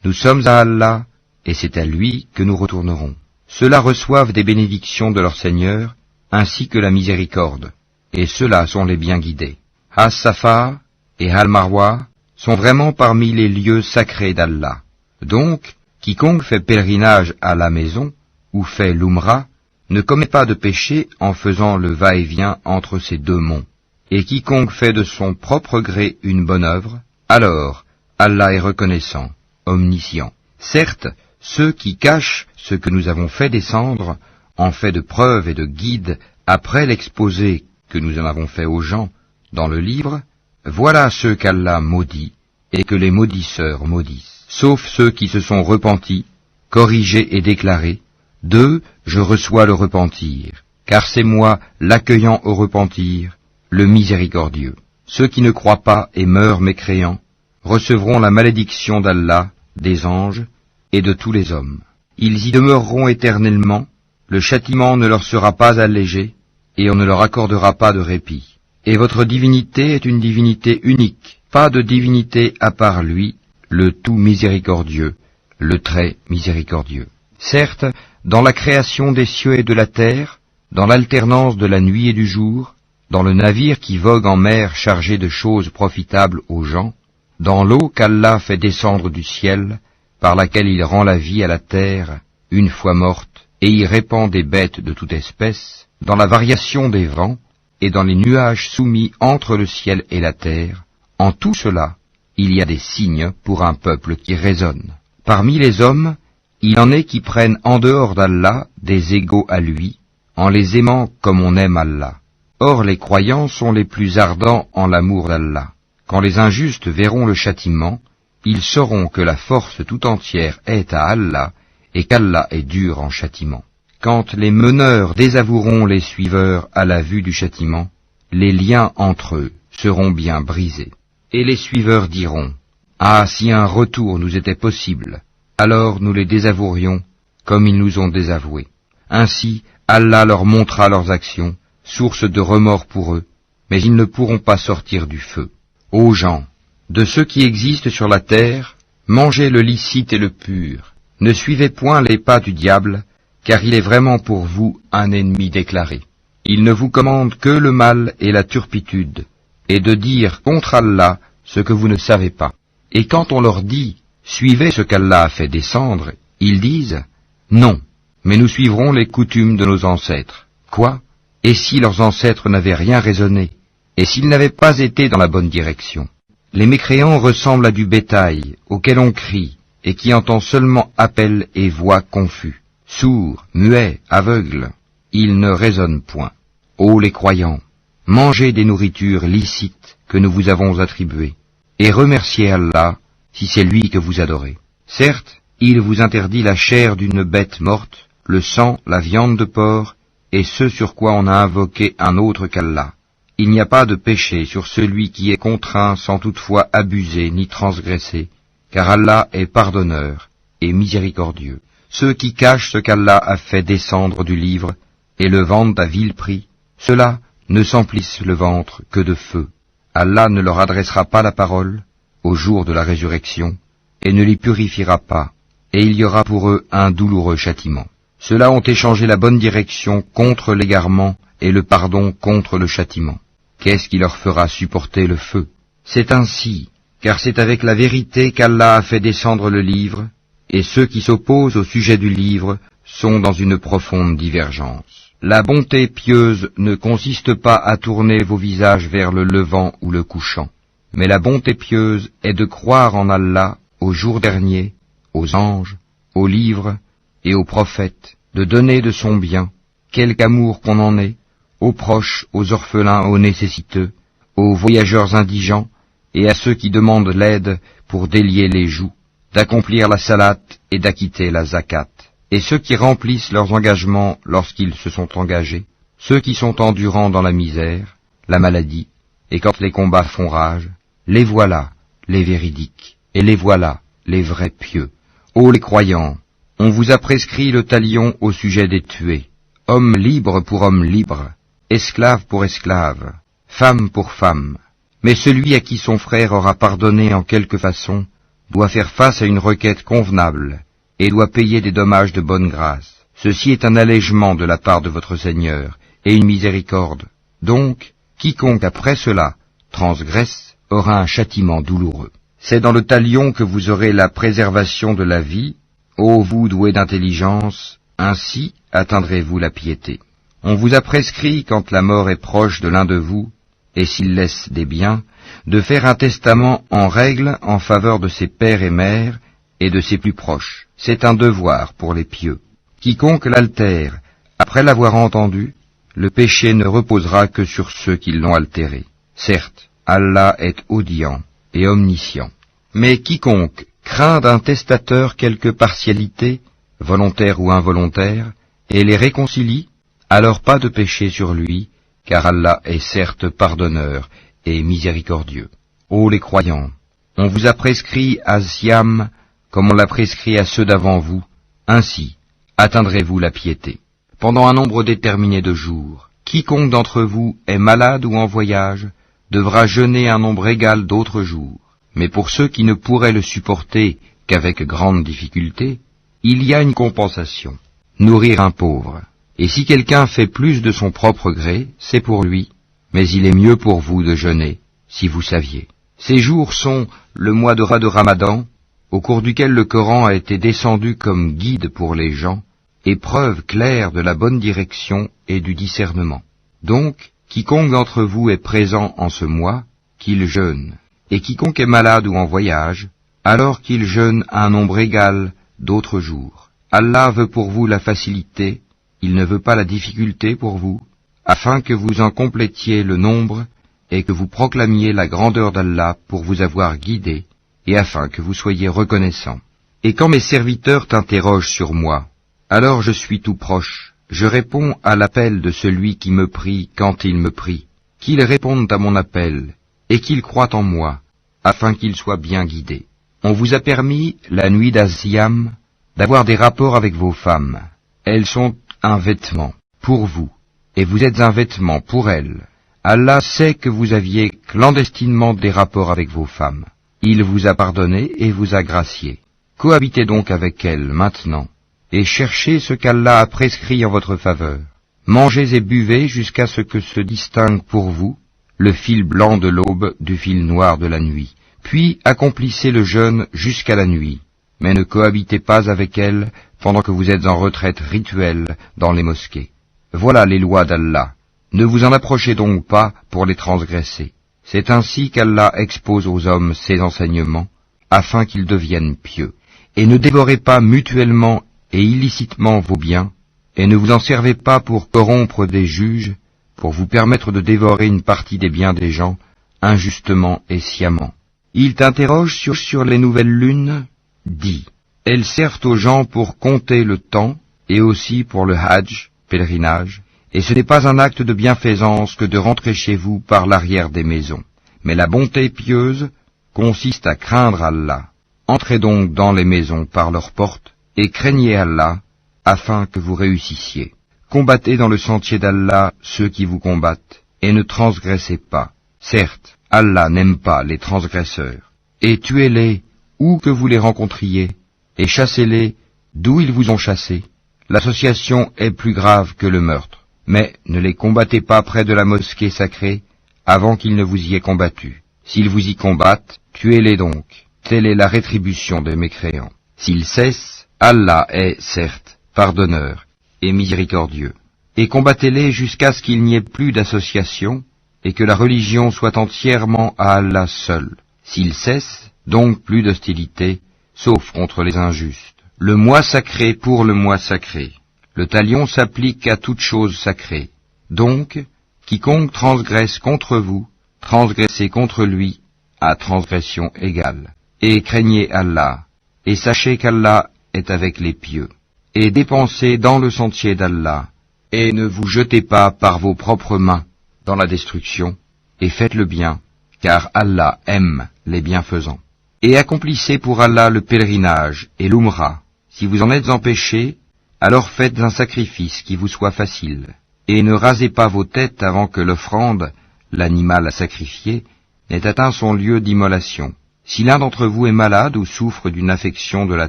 nous sommes à Allah, et c'est à lui que nous retournerons. Ceux-là reçoivent des bénédictions de leur Seigneur, ainsi que la miséricorde, et ceux-là sont les bien guidés. As-Safa et Al-Marwa sont vraiment parmi les lieux sacrés d'Allah. Donc, quiconque fait pèlerinage à la maison, ou fait l'Umrah, ne commet pas de péché en faisant le va-et-vient entre ces deux monts. Et quiconque fait de son propre gré une bonne œuvre, alors Allah est reconnaissant, omniscient. Certes, ceux qui cachent ce que nous avons fait descendre, en fait de preuve et de guide, après l'exposé que nous en avons fait aux gens dans le livre, voilà ceux qu'Allah maudit, et que les maudisseurs maudissent. Sauf ceux qui se sont repentis, corrigés et déclarés, d'eux je reçois le repentir, car c'est moi l'accueillant au repentir, le miséricordieux. Ceux qui ne croient pas et meurent mécréants recevront la malédiction d'Allah, des anges et de tous les hommes. Ils y demeureront éternellement, le châtiment ne leur sera pas allégé, et on ne leur accordera pas de répit. Et votre divinité est une divinité unique, pas de divinité à part lui, le tout miséricordieux, le très miséricordieux. Certes, dans la création des cieux et de la terre, dans l'alternance de la nuit et du jour, dans le navire qui vogue en mer chargé de choses profitables aux gens, dans l'eau qu'Allah fait descendre du ciel, par laquelle il rend la vie à la terre, une fois morte, et y répand des bêtes de toute espèce, dans la variation des vents, et dans les nuages soumis entre le ciel et la terre, en tout cela, il y a des signes pour un peuple qui raisonne. Parmi les hommes, il en est qui prennent en dehors d'Allah des égaux à lui, en les aimant comme on aime Allah. Or les croyants sont les plus ardents en l'amour d'Allah. Quand les injustes verront le châtiment, ils sauront que la force tout entière est à Allah, et qu'Allah est dur en châtiment. Quand les meneurs désavoueront les suiveurs à la vue du châtiment, les liens entre eux seront bien brisés. Et les suiveurs diront, « Ah, si un retour nous était possible, alors nous les désavouerions comme ils nous ont désavoués. » Ainsi, Allah leur montrera leurs actions, source de remords pour eux, mais ils ne pourront pas sortir du feu. Ô gens, de ceux qui existent sur la terre, mangez le licite et le pur. Ne suivez point les pas du diable, car il est vraiment pour vous un ennemi déclaré. Il ne vous commande que le mal et la turpitude, et de dire contre Allah ce que vous ne savez pas. Et quand on leur dit « Suivez ce qu'Allah a fait descendre », ils disent « Non, mais nous suivrons les coutumes de nos ancêtres. » Quoi? Et si leurs ancêtres n'avaient rien raisonné, et s'ils n'avaient pas été dans la bonne direction? Les mécréants ressemblent à du bétail, auquel on crie, et qui entend seulement appel et voix confus. Sourds, muets, aveugles, ils ne raisonnent point. Ô les croyants, mangez des nourritures licites que nous vous avons attribuées, et remerciez Allah si c'est lui que vous adorez. Certes, il vous interdit la chair d'une bête morte, le sang, la viande de porc, et ce sur quoi on a invoqué un autre qu'Allah. Il n'y a pas de péché sur celui qui est contraint sans toutefois abuser ni transgresser, car Allah est pardonneur et miséricordieux. Ceux qui cachent ce qu'Allah a fait descendre du livre et le vendent à vil prix, ceux-là ne s'emplissent le ventre que de feu. Allah ne leur adressera pas la parole au jour de la résurrection et ne les purifiera pas, et il y aura pour eux un douloureux châtiment. Ceux-là ont échangé la bonne direction contre l'égarement et le pardon contre le châtiment. Qu'est-ce qui leur fera supporter le feu? C'est ainsi, car c'est avec la vérité qu'Allah a fait descendre le livre, et ceux qui s'opposent au sujet du livre sont dans une profonde divergence. La bonté pieuse ne consiste pas à tourner vos visages vers le levant ou le couchant, mais la bonté pieuse est de croire en Allah, au jour dernier, aux anges, aux livres et aux prophètes, de donner de son bien, quelque amour qu'on en ait, aux proches, aux orphelins, aux nécessiteux, aux voyageurs indigents, et à ceux qui demandent l'aide pour délier les joues, d'accomplir la salate et d'acquitter la zakat, et ceux qui remplissent leurs engagements lorsqu'ils se sont engagés, ceux qui sont endurants dans la misère, la maladie, et quand les combats font rage, les voilà, les véridiques, et les voilà, les vrais pieux. Ô les croyants, on vous a prescrit le talion au sujet des tués, homme libre pour homme libre, esclave pour esclave, femme pour femme. Mais celui à qui son frère aura pardonné en quelque façon doit faire face à une requête convenable et doit payer des dommages de bonne grâce. Ceci est un allègement de la part de votre Seigneur et une miséricorde. Donc, quiconque après cela transgresse aura un châtiment douloureux. C'est dans le talion que vous aurez la préservation de la vie, ô vous doués d'intelligence, ainsi atteindrez-vous la piété. On vous a prescrit, quand la mort est proche de l'un de vous, et s'il laisse des biens, de faire un testament en règle en faveur de ses pères et mères et de ses plus proches. C'est un devoir pour les pieux. Quiconque l'altère, après l'avoir entendu, le péché ne reposera que sur ceux qui l'ont altéré. Certes, Allah est audient et omniscient. Mais quiconque craint d'un testateur quelque partialité, volontaire ou involontaire, et les réconcilie, alors pas de péché sur lui, car Allah est certes pardonneur et miséricordieux. Ô les croyants, on vous a prescrit à Siam comme on l'a prescrit à ceux d'avant vous, ainsi atteindrez-vous la piété. Pendant un nombre déterminé de jours, quiconque d'entre vous est malade ou en voyage devra jeûner un nombre égal d'autres jours. Mais pour ceux qui ne pourraient le supporter qu'avec grande difficulté, il y a une compensation, nourrir un pauvre. Et si quelqu'un fait plus de son propre gré, c'est pour lui, mais il est mieux pour vous de jeûner, si vous saviez. Ces jours sont le mois de Ramadan, au cours duquel le Coran a été descendu comme guide pour les gens, et preuve claire de la bonne direction et du discernement. Donc, quiconque d'entre vous est présent en ce mois, qu'il jeûne, et quiconque est malade ou en voyage, alors qu'il jeûne un nombre égal d'autres jours. Allah veut pour vous la facilité, il ne veut pas la difficulté pour vous, afin que vous en complétiez le nombre et que vous proclamiez la grandeur d'Allah pour vous avoir guidé, et afin que vous soyez reconnaissants. Et quand mes serviteurs t'interrogent sur moi, alors je suis tout proche, je réponds à l'appel de celui qui me prie quand il me prie, qu'ils répondent à mon appel, et qu'ils croient en moi, afin qu'ils soient bien guidés. On vous a permis, la nuit d'Asiam, d'avoir des rapports avec vos femmes. Elles sont un vêtement pour vous, et vous êtes un vêtement pour elles. Allah sait que vous aviez clandestinement des rapports avec vos femmes. Il vous a pardonné et vous a gracié. Cohabitez donc avec elles maintenant, et cherchez ce qu'Allah a prescrit en votre faveur. Mangez et buvez jusqu'à ce que se distingue pour vous le fil blanc de l'aube du fil noir de la nuit. Puis accomplissez le jeûne jusqu'à la nuit, mais ne cohabitez pas avec elles pendant que vous êtes en retraite rituelle dans les mosquées. Voilà les lois d'Allah. Ne vous en approchez donc pas pour les transgresser. C'est ainsi qu'Allah expose aux hommes ses enseignements, afin qu'ils deviennent pieux. Et ne dévorez pas mutuellement et illicitement vos biens, et ne vous en servez pas pour corrompre des juges, pour vous permettre de dévorer une partie des biens des gens, injustement et sciemment. Ils t'interrogent sur les nouvelles lunes. Dis, elles servent aux gens pour compter le temps, et aussi pour le hajj, pèlerinage, et ce n'est pas un acte de bienfaisance que de rentrer chez vous par l'arrière des maisons. Mais la bonté pieuse consiste à craindre Allah. Entrez donc dans les maisons par leurs portes, et craignez Allah, afin que vous réussissiez. Combattez dans le sentier d'Allah ceux qui vous combattent, et ne transgressez pas. Certes, Allah n'aime pas les transgresseurs. Et tuez-les où que vous les rencontriez, et chassez-les d'où ils vous ont chassés. L'association est plus grave que le meurtre. Mais ne les combattez pas près de la mosquée sacrée avant qu'ils ne vous y aient combattu. S'ils vous y combattent, tuez-les donc. Telle est la rétribution des mécréants. S'ils cessent, Allah est, certes, pardonneur et miséricordieux. Et combattez-les jusqu'à ce qu'il n'y ait plus d'association et que la religion soit entièrement à Allah seul. S'ils cessent, donc plus d'hostilité, sauf contre les injustes. Le mois sacré pour le mois sacré. Le talion s'applique à toute chose sacrée. Donc, quiconque transgresse contre vous, transgressez contre lui, à transgression égale. Et craignez Allah, et sachez qu'Allah est avec les pieux. Et dépensez dans le sentier d'Allah, et ne vous jetez pas par vos propres mains dans la destruction, et faites le bien, car Allah aime les bienfaisants. Et accomplissez pour Allah le pèlerinage et l'umra. Si vous en êtes empêchés, alors faites un sacrifice qui vous soit facile, et ne rasez pas vos têtes avant que l'offrande, l'animal à sacrifier, n'ait atteint son lieu d'immolation. Si l'un d'entre vous est malade ou souffre d'une affection de la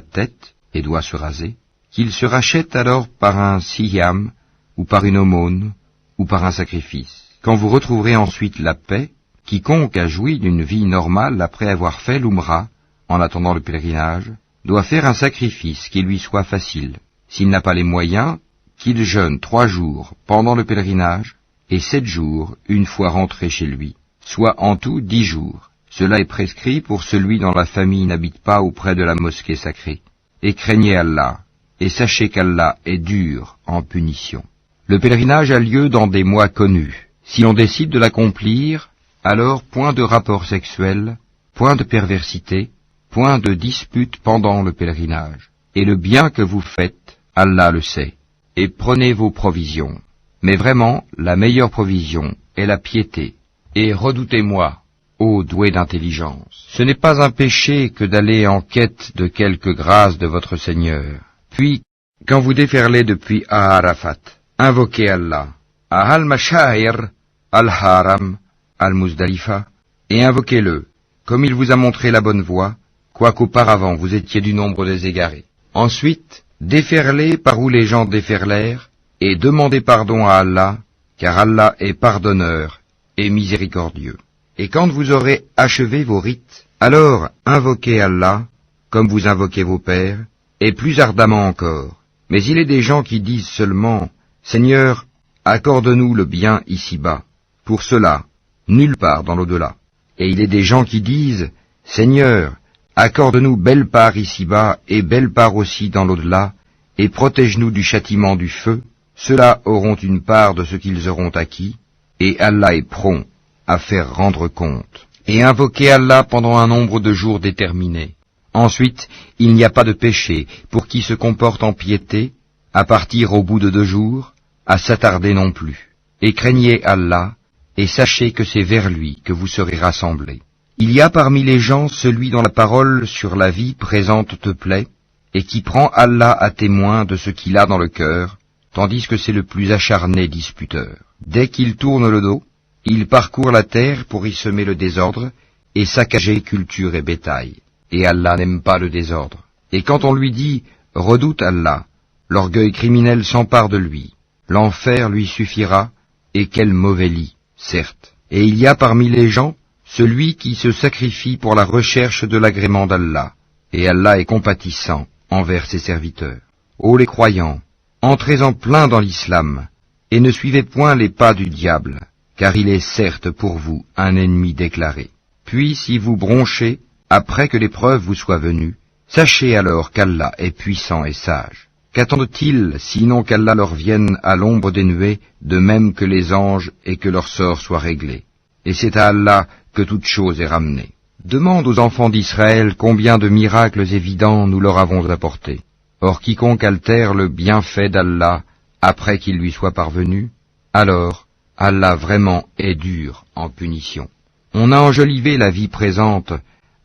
tête et doit se raser, qu'il se rachète alors par un siyam, ou par une aumône, ou par un sacrifice. Quand vous retrouverez ensuite la paix, quiconque a joui d'une vie normale après avoir fait l'umra, en attendant le pèlerinage, doit faire un sacrifice qui lui soit facile. S'il n'a pas les moyens, qu'il jeûne 3 jours pendant le pèlerinage et 7 jours une fois rentré chez lui, soit en tout 10 jours. Cela est prescrit pour celui dont la famille n'habite pas auprès de la mosquée sacrée. Et craignez Allah, et sachez qu'Allah est dur en punition. Le pèlerinage a lieu dans des mois connus. Si l'on décide de l'accomplir, alors point de rapport sexuel, point de perversité, point de dispute pendant le pèlerinage. Et le bien que vous faites, Allah le sait, et prenez vos provisions. Mais vraiment, la meilleure provision est la piété. Et redoutez-moi, ô doué d'intelligence. Ce n'est pas un péché que d'aller en quête de quelque grâce de votre Seigneur. Puis, quand vous déferlez depuis Arafat, invoquez Allah, à Al-Mashair, Al-Haram, Al-Muzdalifa, et invoquez-le, comme il vous a montré la bonne voie, quoiqu'auparavant vous étiez du nombre des égarés. Ensuite, déferlez par où les gens déferlèrent, et demandez pardon à Allah, car Allah est pardonneur et miséricordieux. Et quand vous aurez achevé vos rites, alors invoquez Allah, comme vous invoquez vos pères, et plus ardemment encore, Mais il est des gens qui disent seulement, Seigneur, accorde-nous le bien ici-bas. Pour cela, nulle part dans l'au-delà. Et il est des gens qui disent, Seigneur, accorde-nous belle part ici-bas et belle part aussi dans l'au-delà, et protège-nous du châtiment du feu. Ceux-là auront une part de ce qu'ils auront acquis, et Allah est prompt à faire rendre compte. Et invoquez Allah pendant un nombre de jours déterminé. Ensuite, il n'y a pas de péché pour qui se comporte en piété, à partir au bout de 2 jours, à s'attarder non plus. Et craignez Allah, et sachez que c'est vers lui que vous serez rassemblés. Il y a parmi les gens celui dont la parole sur la vie présente te plaît, et qui prend Allah à témoin de ce qu'il a dans le cœur, tandis que c'est le plus acharné disputeur. Dès qu'il tourne le dos, il parcourt la terre pour y semer le désordre et saccager culture et bétail. Et Allah n'aime pas le désordre. Et quand on lui dit « Redoute Allah », l'orgueil criminel s'empare de lui. L'enfer lui suffira, et quel mauvais lit, certes. Et il y a parmi les gens celui qui se sacrifie pour la recherche de l'agrément d'Allah, et Allah est compatissant envers ses serviteurs. Ô les croyants, entrez en plein dans l'islam, et ne suivez point les pas du diable, car il est certes pour vous un ennemi déclaré. Puis si vous bronchez, après que l'épreuve vous soit venue, sachez alors qu'Allah est puissant et sage. Qu'attendent-ils, sinon qu'Allah leur vienne à l'ombre des nuées, de même que les anges, et que leur sort soit réglé? Et c'est à Allah que toute chose est ramenée. Demande aux enfants d'Israël combien de miracles évidents nous leur avons apportés. Or quiconque altère le bienfait d'Allah après qu'il lui soit parvenu, alors Allah vraiment est dur en punition. On a enjolivé la vie présente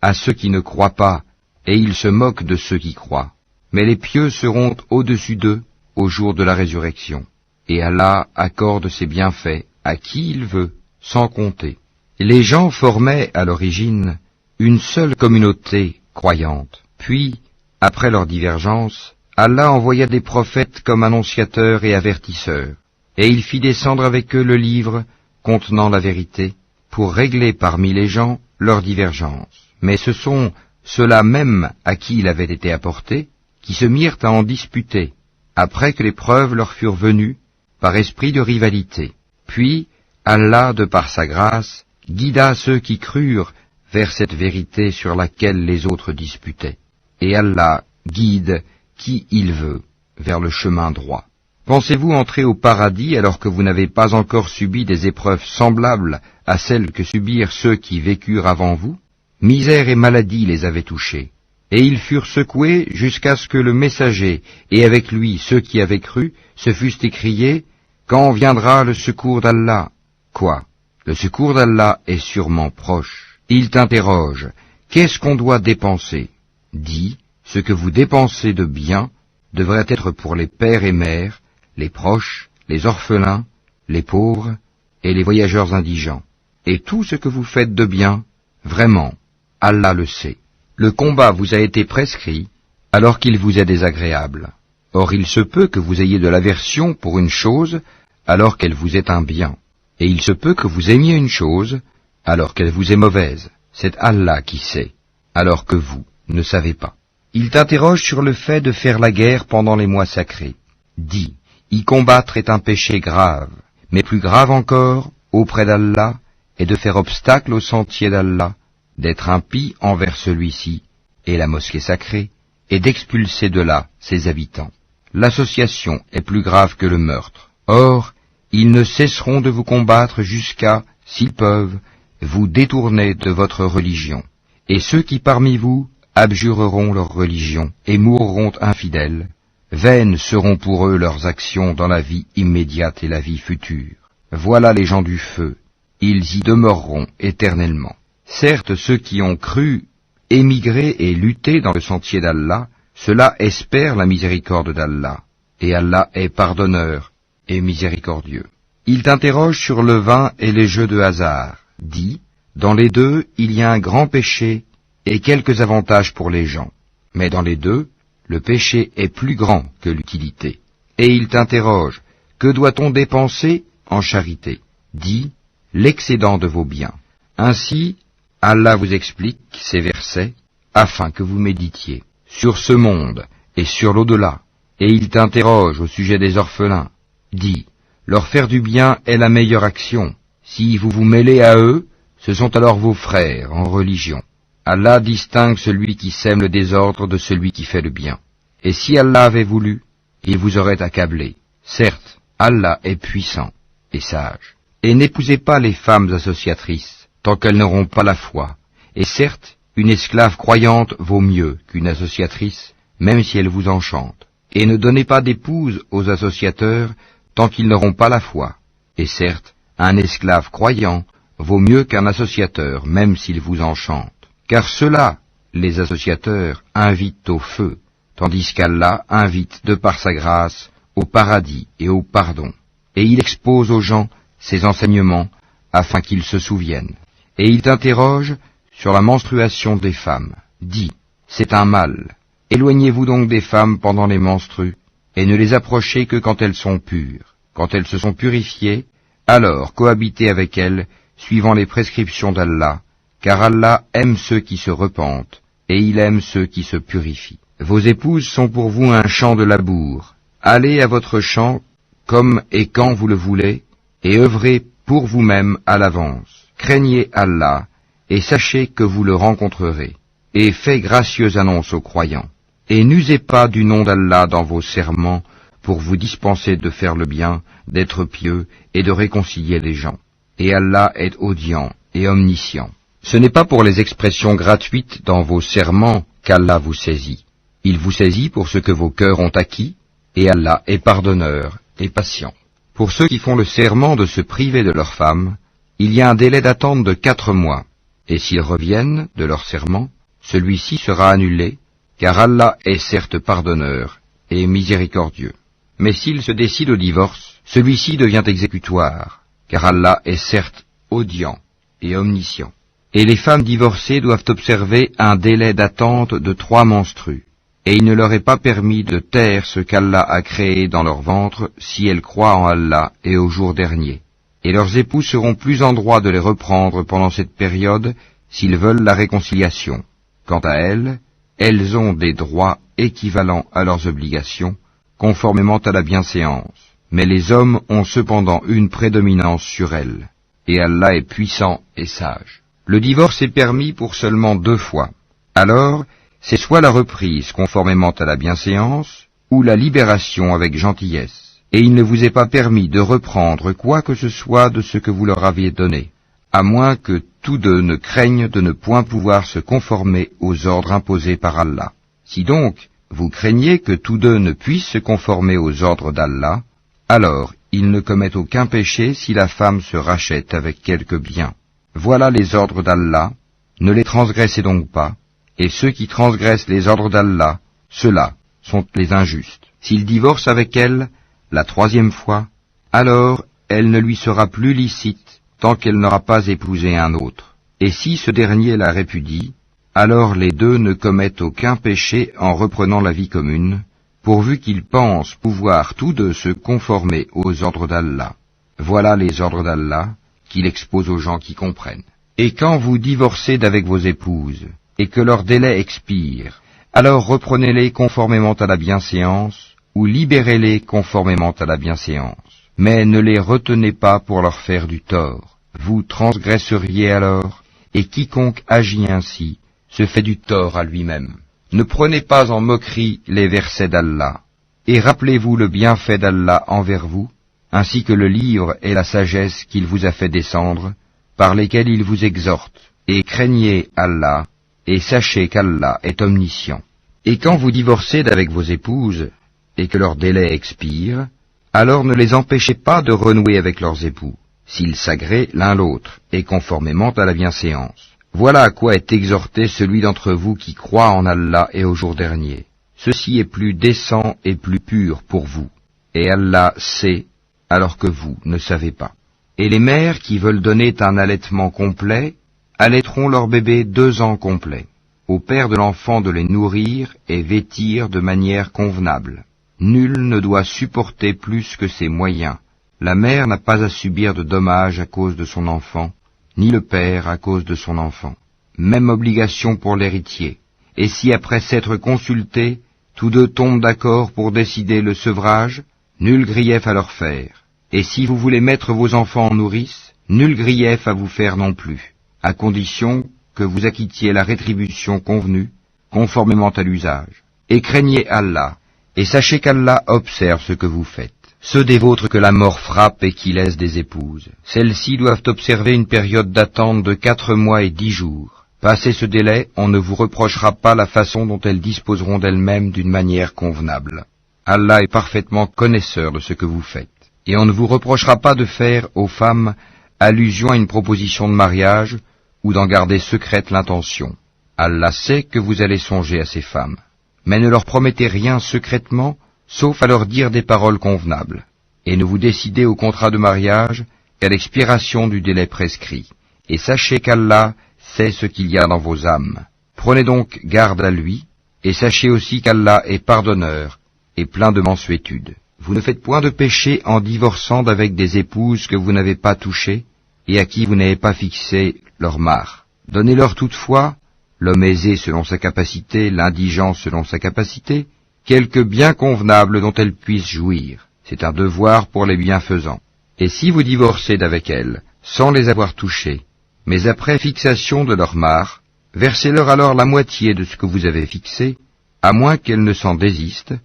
à ceux qui ne croient pas, et ils se moquent de ceux qui croient. Mais les pieux seront au-dessus d'eux au jour de la résurrection. Et Allah accorde ses bienfaits à qui il veut, sans compter. Les gens formaient à l'origine une seule communauté croyante. Puis, après leur divergence, Allah envoya des prophètes comme annonciateurs et avertisseurs, et il fit descendre avec eux le livre contenant la vérité, pour régler parmi les gens leurs divergences. Mais ce sont ceux-là même à qui il avait été apporté, qui se mirent à en disputer, après que les preuves leur furent venues, par esprit de rivalité. Puis, Allah, de par sa grâce, guida ceux qui crurent vers cette vérité sur laquelle les autres disputaient. Et Allah guide qui il veut vers le chemin droit. Pensez-vous entrer au paradis alors que vous n'avez pas encore subi des épreuves semblables à celles que subirent ceux qui vécurent avant vous? Misère et maladie les avaient touchés, et ils furent secoués jusqu'à ce que le messager, et avec lui ceux qui avaient cru, se fussent écriés, « Quand viendra le secours d'Allah ?» Quoi? Le secours d'Allah est sûrement proche. Il t'interroge, « Qu'est-ce qu'on doit dépenser ?» Dis, « Ce que vous dépensez de bien devrait être pour les pères et mères, les proches, les orphelins, les pauvres et les voyageurs indigents. Et tout ce que vous faites de bien, vraiment, Allah le sait. Le combat vous a été prescrit alors qu'il vous est désagréable. Or il se peut que vous ayez de l'aversion pour une chose alors qu'elle vous est un bien. Et il se peut que vous aimiez une chose alors qu'elle vous est mauvaise. C'est Allah qui sait, alors que vous ne savez pas. Il t'interroge sur le fait de faire la guerre pendant les mois sacrés. Dis, y combattre est un péché grave, mais plus grave encore, auprès d'Allah, est de faire obstacle au sentier d'Allah, d'être impie envers celui-ci, et la mosquée sacrée, et d'expulser de là ses habitants. L'association est plus grave que le meurtre. Or, ils ne cesseront de vous combattre jusqu'à, s'ils peuvent, vous détourner de votre religion. Et ceux qui parmi vous abjureront leur religion et mourront infidèles, vaines seront pour eux leurs actions dans la vie immédiate et la vie future. Voilà les gens du feu, ils y demeureront éternellement. Certes, ceux qui ont cru, émigré et lutté dans le sentier d'Allah, ceux-là espèrent la miséricorde d'Allah, et Allah est pardonneur et miséricordieux. Il t'interroge sur le vin et les jeux de hasard. Dis, dans les deux, il y a un grand péché et quelques avantages pour les gens. Mais dans les deux, le péché est plus grand que l'utilité. Et il t'interroge, que doit-on dépenser en charité? Dis, l'excédent de vos biens. Ainsi, Allah vous explique ces versets afin que vous méditiez sur ce monde et sur l'au-delà, Et il t'interroge au sujet des orphelins. Dis, leur faire du bien est la meilleure action. Si vous vous mêlez à eux, ce sont alors vos frères en religion. Allah distingue celui qui sème le désordre de celui qui fait le bien. Et si Allah avait voulu, il vous aurait accablé. Certes, Allah est puissant et sage. Et n'épousez pas les femmes associatrices, tant qu'elles n'auront pas la foi. Et certes, une esclave croyante vaut mieux qu'une associatrice, même si elle vous enchante. Et ne donnez pas d'épouse aux associateurs, tant qu'ils n'auront pas la foi. Et certes, un esclave croyant vaut mieux qu'un associateur, même s'il vous enchante. Car ceux-là, les associateurs, invitent au feu, tandis qu'Allah invite de par sa grâce au paradis et au pardon. Et il expose aux gens ses enseignements afin qu'ils se souviennent. Et il t'interroge sur la menstruation des femmes. Dis, c'est un mal. Éloignez-vous donc des femmes pendant les menstrues, et ne les approchez que quand elles sont pures. Quand elles se sont purifiées, alors cohabitez avec elles, suivant les prescriptions d'Allah, car Allah aime ceux qui se repentent, et il aime ceux qui se purifient. Vos épouses sont pour vous un champ de labour. Allez à votre champ comme et quand vous le voulez, et œuvrez pour vous-même à l'avance. Craignez Allah, et sachez que vous le rencontrerez. Et faites gracieuse annonce aux croyants. Et n'usez pas du nom d'Allah dans vos serments pour vous dispenser de faire le bien, d'être pieux et de réconcilier les gens. Et Allah est audient et omniscient. Ce n'est pas pour les expressions gratuites dans vos serments qu'Allah vous saisit. Il vous saisit pour ce que vos cœurs ont acquis, et Allah est pardonneur et patient. Pour ceux qui font le serment de se priver de leurs femmes, il y a un délai d'attente de 4 mois, et s'ils reviennent de leur serment, celui-ci sera annulé, car Allah est certes pardonneur et miséricordieux. Mais s'il se décide au divorce, celui-ci devient exécutoire, car Allah est certes audient et omniscient. Et les femmes divorcées doivent observer un délai d'attente de 3 menstrues, et il ne leur est pas permis de taire ce qu'Allah a créé dans leur ventre si elles croient en Allah et au jour dernier. Et leurs époux seront plus en droit de les reprendre pendant cette période s'ils veulent la réconciliation. Quant à elles, elles ont des droits équivalents à leurs obligations, conformément à la bienséance. Mais les hommes ont cependant une prédominance sur elles, et Allah est puissant et sage. Le divorce est permis pour seulement 2 fois. Alors, c'est soit la reprise conformément à la bienséance, ou la libération avec gentillesse. Et il ne vous est pas permis de reprendre quoi que ce soit de ce que vous leur aviez donné, à moins que tous deux ne craignent de ne point pouvoir se conformer aux ordres imposés par Allah. Si donc vous craignez que tous deux ne puissent se conformer aux ordres d'Allah, alors ils ne commettent aucun péché si la femme se rachète avec quelque bien. Voilà les ordres d'Allah, ne les transgressez donc pas, et ceux qui transgressent les ordres d'Allah, ceux-là sont les injustes. S'il divorce avec elle la 3e fois, alors elle ne lui sera plus licite tant qu'elle n'aura pas épousé un autre. Et si ce dernier la répudie, alors les deux ne commettent aucun péché en reprenant la vie commune, pourvu qu'ils pensent pouvoir tous deux se conformer aux ordres d'Allah. Voilà les ordres d'Allah qu'il expose aux gens qui comprennent. Et quand vous divorcez d'avec vos épouses, et que leur délai expire, alors reprenez-les conformément à la bienséance, ou libérez-les conformément à la bienséance. Mais ne les retenez pas pour leur faire du tort. Vous transgresseriez alors, et quiconque agit ainsi se fait du tort à lui-même. Ne prenez pas en moquerie les versets d'Allah, et rappelez-vous le bienfait d'Allah envers vous, ainsi que le livre et la sagesse qu'il vous a fait descendre, par lesquels il vous exhorte, et craignez Allah, et sachez qu'Allah est omniscient. Et quand vous divorcez d'avec vos épouses, et que leur délai expire, alors ne les empêchez pas de renouer avec leurs époux, s'ils s'agréent l'un l'autre, et conformément à la bienséance. Voilà à quoi est exhorté celui d'entre vous qui croit en Allah et au jour dernier. Ceci est plus décent et plus pur pour vous, et Allah sait, alors que vous ne savez pas. Et les mères qui veulent donner un allaitement complet, allaiteront leur bébé 2 ans complets. Au père de l'enfant de les nourrir et vêtir de manière convenable. Nul ne doit supporter plus que ses moyens. La mère n'a pas à subir de dommages à cause de son enfant, ni le père à cause de son enfant. Même obligation pour l'héritier. Et si après s'être consulté, tous deux tombent d'accord pour décider le sevrage, nul grief à leur faire. Et si vous voulez mettre vos enfants en nourrice, nul grief à vous faire non plus, à condition que vous acquittiez la rétribution convenue, conformément à l'usage. Et craignez Allah, et sachez qu'Allah observe ce que vous faites. Ceux des vôtres que la mort frappe et qui laissent des épouses, celles-ci doivent observer une période d'attente de 4 mois et 10 jours. Passé ce délai, on ne vous reprochera pas la façon dont elles disposeront d'elles-mêmes d'une manière convenable. Allah est parfaitement connaisseur de ce que vous faites. Et on ne vous reprochera pas de faire aux femmes allusion à une proposition de mariage ou d'en garder secrète l'intention. Allah sait que vous allez songer à ces femmes. Mais ne leur promettez rien secrètement, sauf à leur dire des paroles convenables. Et ne vous décidez au contrat de mariage qu'à l'expiration du délai prescrit. Et sachez qu'Allah sait ce qu'il y a dans vos âmes. Prenez donc garde à lui, et sachez aussi qu'Allah est pardonneur et plein de mansuétude. Vous ne faites point de péché en divorçant d'avec des épouses que vous n'avez pas touchées et à qui vous n'avez pas fixé leur mare. Donnez-leur toutefois, l'homme aisé selon sa capacité, l'indigent selon sa capacité, quelque bien convenable dont elles puissent jouir. C'est un devoir pour les bienfaisants. Et si vous divorcez d'avec elles, sans les avoir touchées, mais après fixation de leur mare, versez-leur alors la moitié de ce que vous avez fixé, à moins qu'elles ne s'en désistent,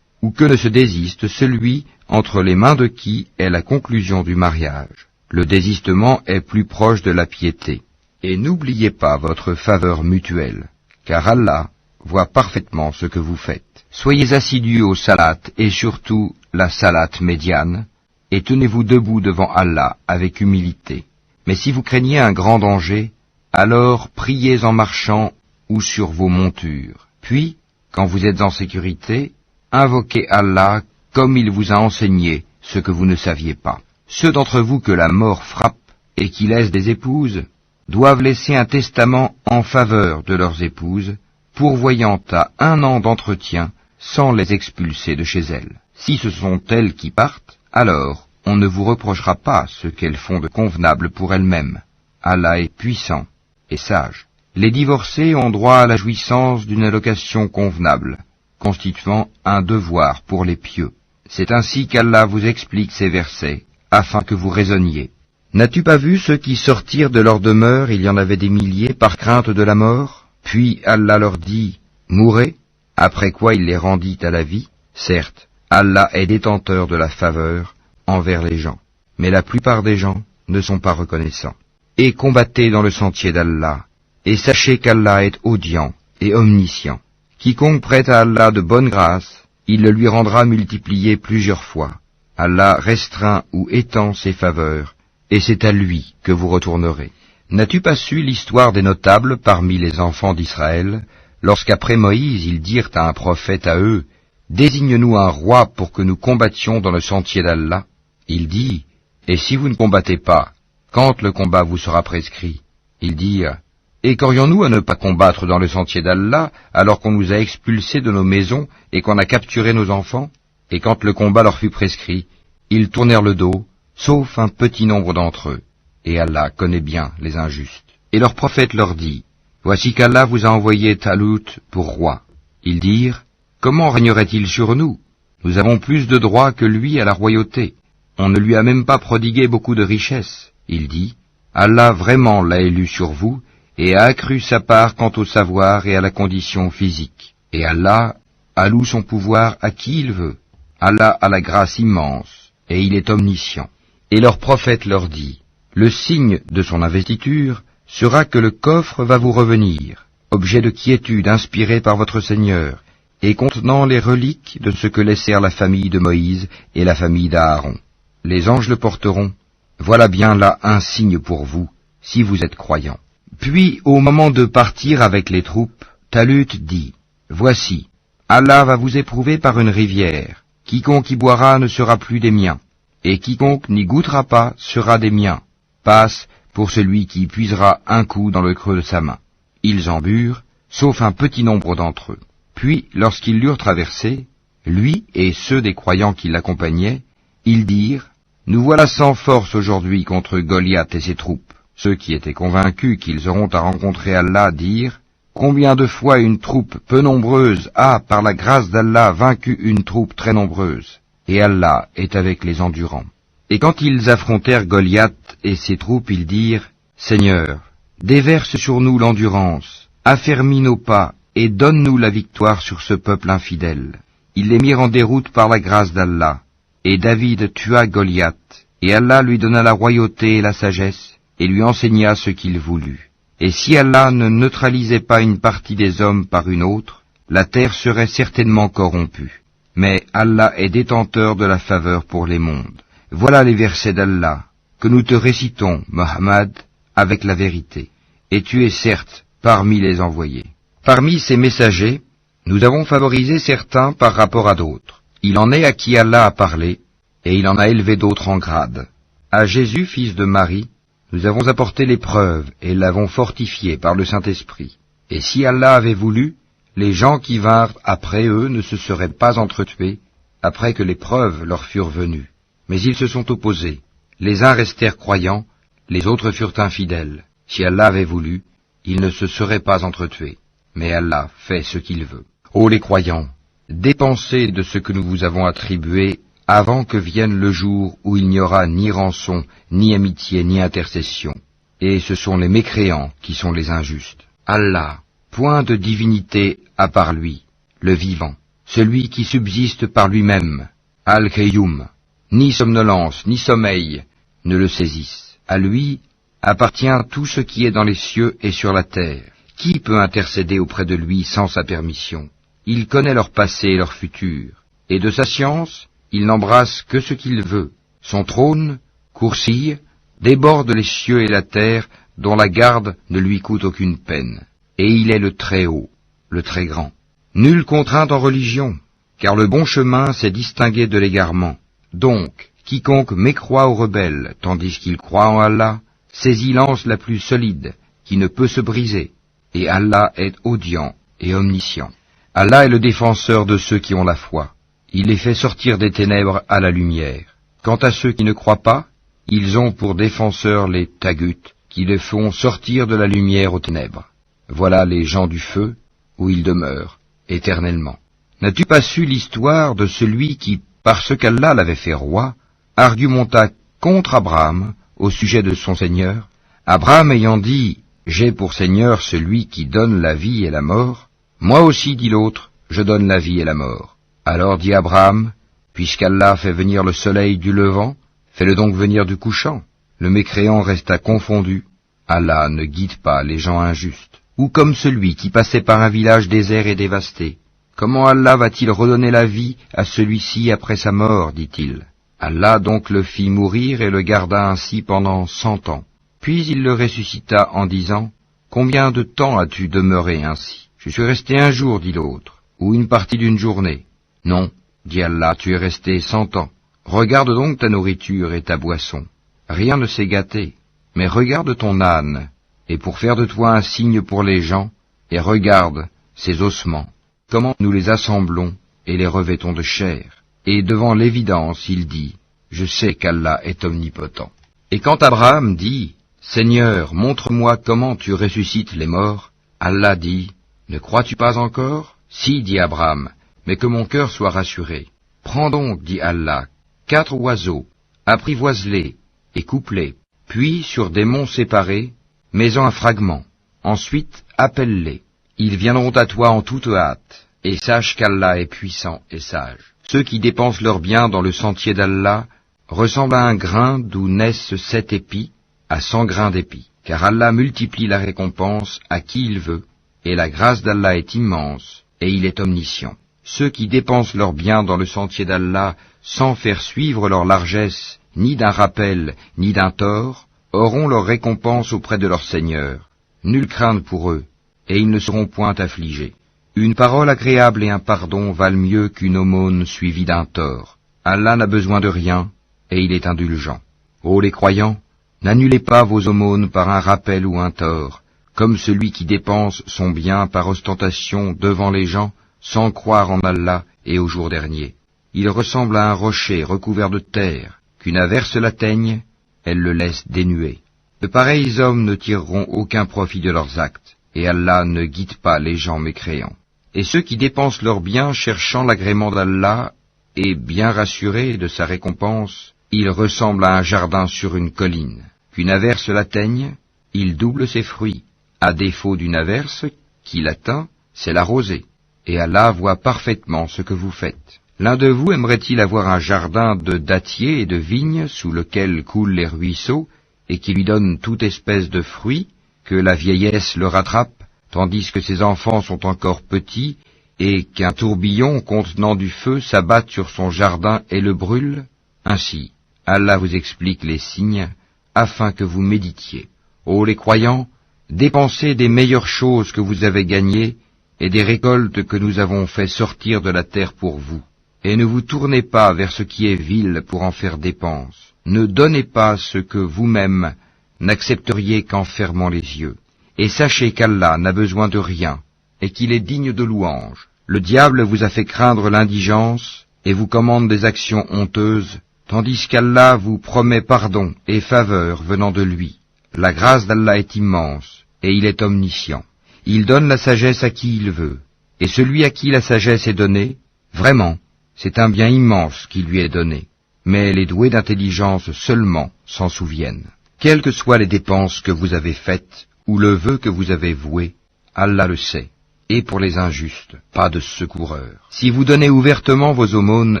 ou que ne se désiste celui entre les mains de qui est la conclusion du mariage. Le désistement est plus proche de la piété. Et n'oubliez pas votre faveur mutuelle, car Allah voit parfaitement ce que vous faites. Soyez assidus au salat et surtout la salat médiane, et tenez-vous debout devant Allah avec humilité. Mais si vous craignez un grand danger, alors priez en marchant ou sur vos montures. Puis, quand vous êtes en sécurité, invoquez Allah comme il vous a enseigné ce que vous ne saviez pas. Ceux d'entre vous que la mort frappe et qui laissent des épouses, doivent laisser un testament en faveur de leurs épouses, pourvoyant à 1 an d'entretien sans les expulser de chez elles. Si ce sont elles qui partent, alors on ne vous reprochera pas ce qu'elles font de convenable pour elles-mêmes. Allah est puissant et sage. Les divorcés ont droit à la jouissance d'une allocation convenable, constituant un devoir pour les pieux. C'est ainsi qu'Allah vous explique ces versets, afin que vous raisonniez. N'as-tu pas vu ceux qui sortirent de leur demeure, il y en avait des milliers, par crainte de la mort? Puis Allah leur dit, mourez, après quoi il les rendit à la vie. Certes, Allah est détenteur de la faveur envers les gens, mais la plupart des gens ne sont pas reconnaissants. Et combattez dans le sentier d'Allah, et sachez qu'Allah est audient et omniscient. Quiconque prête à Allah de bonne grâce, il le lui rendra multiplié plusieurs fois. Allah restreint ou étend ses faveurs, et c'est à lui que vous retournerez. N'as-tu pas su l'histoire des notables parmi les enfants d'Israël, lorsqu'après Moïse ils dirent à un prophète à eux, « Désigne-nous un roi pour que nous combattions dans le sentier d'Allah » Il dit, « Et si vous ne combattez pas, quand le combat vous sera prescrit ?» Ils dirent, « Et qu'aurions-nous à ne pas combattre dans le sentier d'Allah, alors qu'on nous a expulsés de nos maisons et qu'on a capturé nos enfants ?» Et quand le combat leur fut prescrit, ils tournèrent le dos, sauf un petit nombre d'entre eux, et Allah connaît bien les injustes. Et leur prophète leur dit, « Voici qu'Allah vous a envoyé Talut pour roi. » Ils dirent, « Comment régnerait-il sur nous? Nous avons plus de droits que lui à la royauté. On ne lui a même pas prodigué beaucoup de richesses. » Il dit, « Allah vraiment l'a élu sur vous, et a accru sa part quant au savoir et à la condition physique. Et Allah alloue son pouvoir à qui il veut. Allah a la grâce immense, et il est omniscient. » Et leur prophète leur dit, « Le signe de son investiture sera que le coffre va vous revenir, objet de quiétude inspiré par votre Seigneur, et contenant les reliques de ce que laissèrent la famille de Moïse et la famille d'Aaron. Les anges le porteront. Voilà bien là un signe pour vous, si vous êtes croyants. » Puis, au moment de partir avec les troupes, Talut dit, « Voici, Allah va vous éprouver par une rivière. Quiconque y boira ne sera plus des miens, et quiconque n'y goûtera pas sera des miens. Passe pour celui qui puisera un coup dans le creux de sa main. » Ils en burent, sauf un petit nombre d'entre eux. Puis, lorsqu'ils l'eurent traversé, lui et ceux des croyants qui l'accompagnaient, ils dirent, « Nous voilà sans force aujourd'hui contre Goliath et ses troupes. » Ceux qui étaient convaincus qu'ils auront à rencontrer Allah dirent, « Combien de fois une troupe peu nombreuse a, par la grâce d'Allah, vaincu une troupe très nombreuse, et Allah est avec les endurants. Et quand ils affrontèrent Goliath et ses troupes, ils dirent, « Seigneur, déverse sur nous l'endurance, affermis nos pas, et donne-nous la victoire sur ce peuple infidèle. » Ils les mirent en déroute par la grâce d'Allah, et David tua Goliath, et Allah lui donna la royauté et la sagesse, et lui enseigna ce qu'il voulut. Et si Allah ne neutralisait pas une partie des hommes par une autre, la terre serait certainement corrompue. Mais Allah est détenteur de la faveur pour les mondes. Voilà les versets d'Allah, que nous te récitons, Mohammed, avec la vérité. Et tu es certes parmi les envoyés. Parmi ces messagers, nous avons favorisé certains par rapport à d'autres. Il en est à qui Allah a parlé, et il en a élevé d'autres en grade. À Jésus, fils de Marie, nous avons apporté l'épreuve et l'avons fortifié par le Saint-Esprit. Et si Allah avait voulu, les gens qui vinrent après eux ne se seraient pas entretués, après que l'épreuve leur furent venue. Mais ils se sont opposés. Les uns restèrent croyants, les autres furent infidèles. Si Allah avait voulu, ils ne se seraient pas entretués. Mais Allah fait ce qu'il veut. Ô les croyants, dépensez de ce que nous vous avons attribué avant que vienne le jour où il n'y aura ni rançon, ni amitié, ni intercession. Et ce sont les mécréants qui sont les injustes. Allah, point de divinité à part lui, le vivant, celui qui subsiste par lui-même, Al-Qayyum, ni somnolence, ni sommeil ne le saisissent. À lui appartient tout ce qui est dans les cieux et sur la terre. Qui peut intercéder auprès de lui sans sa permission? Il connaît leur passé et leur futur, et de sa science, il n'embrasse que ce qu'il veut. Son trône, Kursi, déborde les cieux et la terre, dont la garde ne lui coûte aucune peine. Et il est le Très-Haut, le Très-Grand. Nulle contrainte en religion, car le bon chemin s'est distingué de l'égarement. Donc, quiconque mécroit aux rebelles, tandis qu'il croit en Allah, saisit l'anse la plus solide, qui ne peut se briser. Et Allah est audient et omniscient. Allah est le défenseur de ceux qui ont la foi. Il les fait sortir des ténèbres à la lumière. Quant à ceux qui ne croient pas, ils ont pour défenseurs les taguts, qui les font sortir de la lumière aux ténèbres. Voilà les gens du feu, où ils demeurent, éternellement. N'as-tu pas su l'histoire de celui qui, parce qu'Allah l'avait fait roi, argumenta contre Abraham au sujet de son Seigneur? Abraham ayant dit, « J'ai pour Seigneur celui qui donne la vie et la mort », moi aussi, dit l'autre, je donne la vie et la mort. Alors dit Abraham, puisqu'Allah fait venir le soleil du levant, fais-le donc venir du couchant. Le mécréant resta confondu. Allah ne guide pas les gens injustes. Ou comme celui qui passait par un village désert et dévasté. Comment Allah va-t-il redonner la vie à celui-ci après sa mort, dit-il. Allah donc le fit mourir et le garda ainsi pendant 100 ans. Puis il le ressuscita en disant, combien de temps as-tu demeuré ainsi? Je suis resté un jour, dit l'autre, ou une partie d'une journée. Non, dit Allah, tu es resté 100 ans. Regarde donc ta nourriture et ta boisson. Rien ne s'est gâté, mais regarde ton âne, et pour faire de toi un signe pour les gens, et regarde ses ossements, comment nous les assemblons et les revêtons de chair. Et devant l'évidence, il dit, je sais qu'Allah est omnipotent. Et quand Abraham dit, Seigneur, montre-moi comment tu ressuscites les morts, Allah dit, ne crois-tu pas encore? Si, dit Abraham, mais que mon cœur soit rassuré. Prends donc, dit Allah, 4 oiseaux, apprivoise-les et coupe-les, puis sur des monts séparés, mets-en un fragment. Ensuite, appelle-les. Ils viendront à toi en toute hâte, et sache qu'Allah est puissant et sage. Ceux qui dépensent leurs biens dans le sentier d'Allah ressemblent à un grain d'où naissent 7 épis, à 100 grains d'épis. Car Allah multiplie la récompense à qui il veut, et la grâce d'Allah est immense, et il est omniscient. Ceux qui dépensent leurs biens dans le sentier d'Allah sans faire suivre leur largesse, ni d'un rappel, ni d'un tort, auront leur récompense auprès de leur Seigneur. Nulle crainte pour eux, et ils ne seront point affligés. Une parole agréable et un pardon valent mieux qu'une aumône suivie d'un tort. Allah n'a besoin de rien, et il est indulgent. Ô les croyants, n'annulez pas vos aumônes par un rappel ou un tort, comme celui qui dépense son bien par ostentation devant les gens, sans croire en Allah et au jour dernier. Il ressemble à un rocher recouvert de terre, qu'une averse l'atteigne, elle le laisse dénué. De pareils hommes ne tireront aucun profit de leurs actes, et Allah ne guide pas les gens mécréants. Et ceux qui dépensent leurs biens cherchant l'agrément d'Allah, et bien rassurés de sa récompense, ils ressemblent à un jardin sur une colline. Qu'une averse l'atteigne, il double ses fruits. À défaut d'une averse qui l'atteint, c'est la rosée. Et Allah voit parfaitement ce que vous faites. L'un de vous aimerait-il avoir un jardin de dattiers et de vignes sous lequel coulent les ruisseaux, et qui lui donne toute espèce de fruits, que la vieillesse le rattrape, tandis que ses enfants sont encore petits, et qu'un tourbillon contenant du feu s'abatte sur son jardin et le brûle? Ainsi, Allah vous explique les signes, afin que vous méditiez. Ô les croyants, dépensez des meilleures choses que vous avez gagnées, et des récoltes que nous avons fait sortir de la terre pour vous. Et ne vous tournez pas vers ce qui est vil pour en faire dépense. Ne donnez pas ce que vous-même n'accepteriez qu'en fermant les yeux. Et sachez qu'Allah n'a besoin de rien, et qu'il est digne de louange. Le diable vous a fait craindre l'indigence, et vous commande des actions honteuses, tandis qu'Allah vous promet pardon et faveur venant de lui. La grâce d'Allah est immense, et il est omniscient. Il donne la sagesse à qui il veut, et celui à qui la sagesse est donnée, vraiment, c'est un bien immense qui lui est donné. Mais les doués d'intelligence seulement s'en souviennent. Quelles que soient les dépenses que vous avez faites, ou le vœu que vous avez voué, Allah le sait. Et pour les injustes, pas de secoureur. Si vous donnez ouvertement vos aumônes,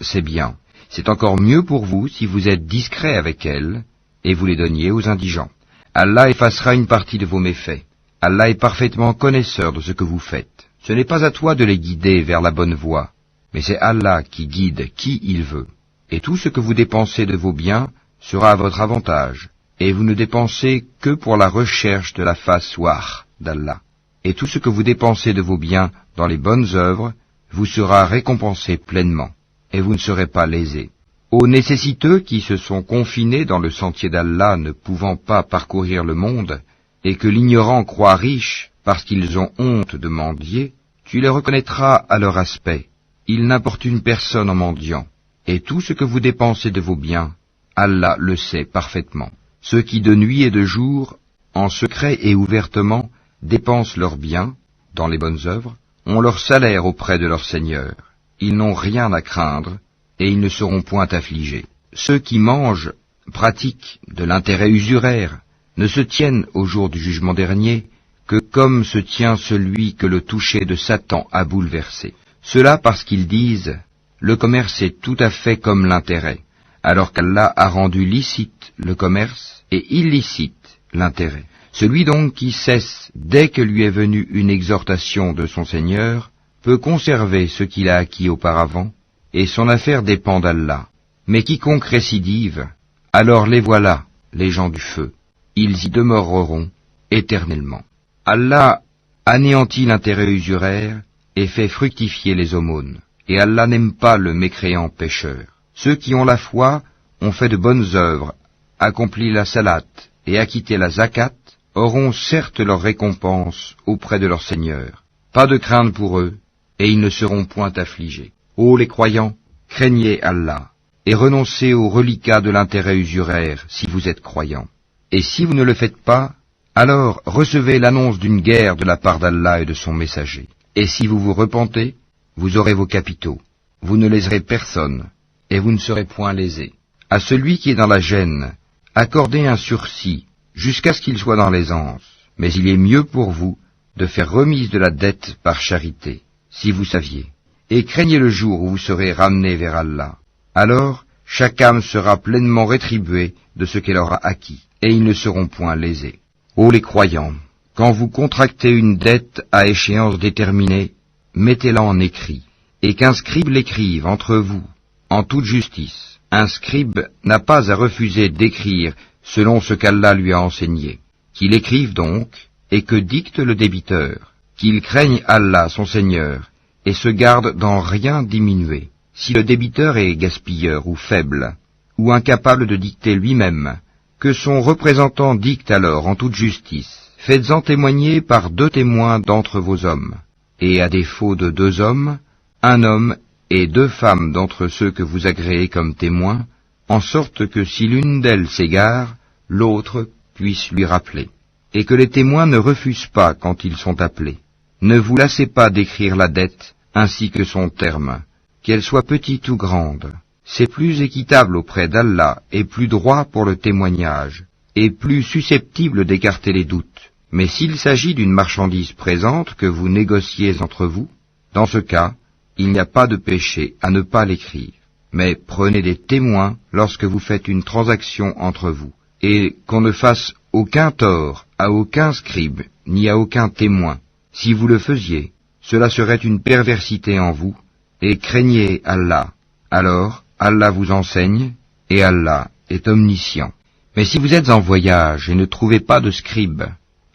c'est bien. C'est encore mieux pour vous si vous êtes discret avec elles, et vous les donniez aux indigents. Allah effacera une partie de vos méfaits. Allah est parfaitement connaisseur de ce que vous faites. Ce n'est pas à toi de les guider vers la bonne voie, mais c'est Allah qui guide qui il veut. Et tout ce que vous dépensez de vos biens sera à votre avantage, et vous ne dépensez que pour la recherche de la face wah d'Allah. Et tout ce que vous dépensez de vos biens dans les bonnes œuvres vous sera récompensé pleinement, et vous ne serez pas lésés. Aux nécessiteux qui se sont confinés dans le sentier d'Allah ne pouvant pas parcourir le monde, et que l'ignorant croit riche parce qu'ils ont honte de mendier, tu les reconnaîtras à leur aspect. Ils n'importunent personne en mendiant. Et tout ce que vous dépensez de vos biens, Allah le sait parfaitement. Ceux qui de nuit et de jour, en secret et ouvertement, dépensent leurs biens, dans les bonnes œuvres, ont leur salaire auprès de leur Seigneur. Ils n'ont rien à craindre, et ils ne seront point affligés. Ceux qui mangent, pratiquent de l'intérêt usuraire, ne se tiennent au jour du jugement dernier que comme se tient celui que le toucher de Satan a bouleversé. Cela parce qu'ils disent « Le commerce est tout à fait comme l'intérêt », alors qu'Allah a rendu licite le commerce et illicite l'intérêt. Celui donc qui cesse dès que lui est venue une exhortation de son Seigneur peut conserver ce qu'il a acquis auparavant, et son affaire dépend d'Allah. Mais quiconque récidive, alors les voilà, les gens du feu. Ils y demeureront éternellement. Allah anéantit l'intérêt usuraire et fait fructifier les aumônes. Et Allah n'aime pas le mécréant pécheur. Ceux qui ont la foi ont fait de bonnes œuvres, accompli la salat et acquitté la zakat, auront certes leur récompense auprès de leur Seigneur. Pas de crainte pour eux, et ils ne seront point affligés. Ô les croyants, craignez Allah, et renoncez aux reliquats de l'intérêt usuraire si vous êtes croyants. Et si vous ne le faites pas, alors recevez l'annonce d'une guerre de la part d'Allah et de son messager. Et si vous vous repentez, vous aurez vos capitaux. Vous ne léserez personne, et vous ne serez point lésés. À celui qui est dans la gêne, accordez un sursis, jusqu'à ce qu'il soit dans l'aisance. Mais il est mieux pour vous de faire remise de la dette par charité, si vous saviez. Et craignez le jour où vous serez ramenés vers Allah. Alors, chaque âme sera pleinement rétribuée de ce qu'elle aura acquis, et ils ne seront point lésés. Ô les croyants, quand vous contractez une dette à échéance déterminée, mettez-la en écrit, et qu'un scribe l'écrive entre vous, en toute justice. Un scribe n'a pas à refuser d'écrire selon ce qu'Allah lui a enseigné. Qu'il écrive donc, et que dicte le débiteur, qu'il craigne Allah son Seigneur, et se garde d'en rien diminuer. Si le débiteur est gaspilleur ou faible, ou incapable de dicter lui-même, que son représentant dicte alors en toute justice. Faites-en témoigner par 2 témoins d'entre vos hommes, et à défaut de 2 hommes, 1 homme et 2 femmes d'entre ceux que vous agréez comme témoins, en sorte que si l'une d'elles s'égare, l'autre puisse lui rappeler. et que les témoins ne refusent pas quand ils sont appelés. Ne vous lassez pas d'écrire la dette, ainsi que son terme, qu'elle soit petite ou grande. C'est plus équitable auprès d'Allah et plus droit pour le témoignage, et plus susceptible d'écarter les doutes. Mais s'il s'agit d'une marchandise présente que vous négociez entre vous, dans ce cas, il n'y a pas de péché à ne pas l'écrire. Mais prenez des témoins lorsque vous faites une transaction entre vous, et qu'on ne fasse aucun tort à aucun scribe, ni à aucun témoin. Si vous le faisiez, cela serait une perversité en vous, et craignez Allah. Alors, Allah vous enseigne, et Allah est omniscient. Mais si vous êtes en voyage et ne trouvez pas de scribe,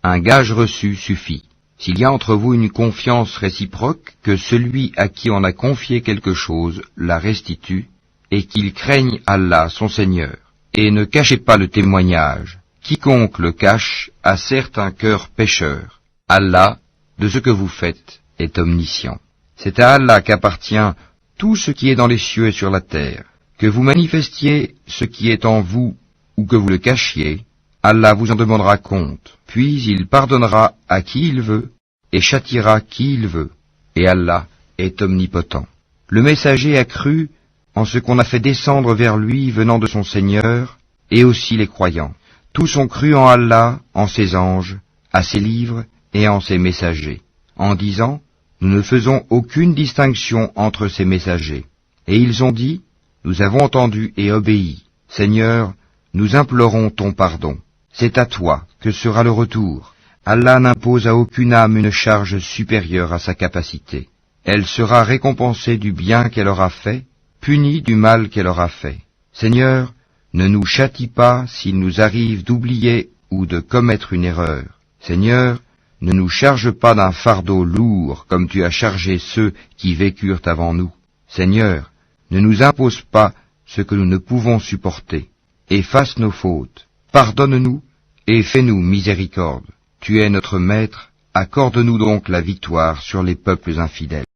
un gage reçu suffit. S'il y a entre vous une confiance réciproque, que celui à qui on a confié quelque chose la restitue, et qu'il craigne Allah son Seigneur. Et ne cachez pas le témoignage. Quiconque le cache a certes un cœur pécheur. Allah, de ce que vous faites, est omniscient. C'est à Allah qu'appartient tout ce qui est dans les cieux et sur la terre. Que vous manifestiez ce qui est en vous ou que vous le cachiez, Allah vous en demandera compte, puis il pardonnera à qui il veut et châtiera qui il veut. Et Allah est omnipotent. Le messager a cru en ce qu'on a fait descendre vers lui venant de son Seigneur, et aussi les croyants. Tous ont cru en Allah, en ses anges, à ses livres et en ses messagers, en disant « Nous ne faisons aucune distinction entre ces messagers. » Et ils ont dit « Nous avons entendu et obéi. Seigneur, nous implorons ton pardon. C'est à toi que sera le retour. Allah n'impose à aucune âme une charge supérieure à sa capacité. Elle sera récompensée du bien qu'elle aura fait, punie du mal qu'elle aura fait. Seigneur, ne nous châtie pas s'il nous arrive d'oublier ou de commettre une erreur. Seigneur, ne nous charge pas d'un fardeau lourd comme tu as chargé ceux qui vécurent avant nous. Seigneur, ne nous impose pas ce que nous ne pouvons supporter. Efface nos fautes, pardonne-nous et fais-nous miséricorde. Tu es notre Maître, accorde-nous donc la victoire sur les peuples infidèles.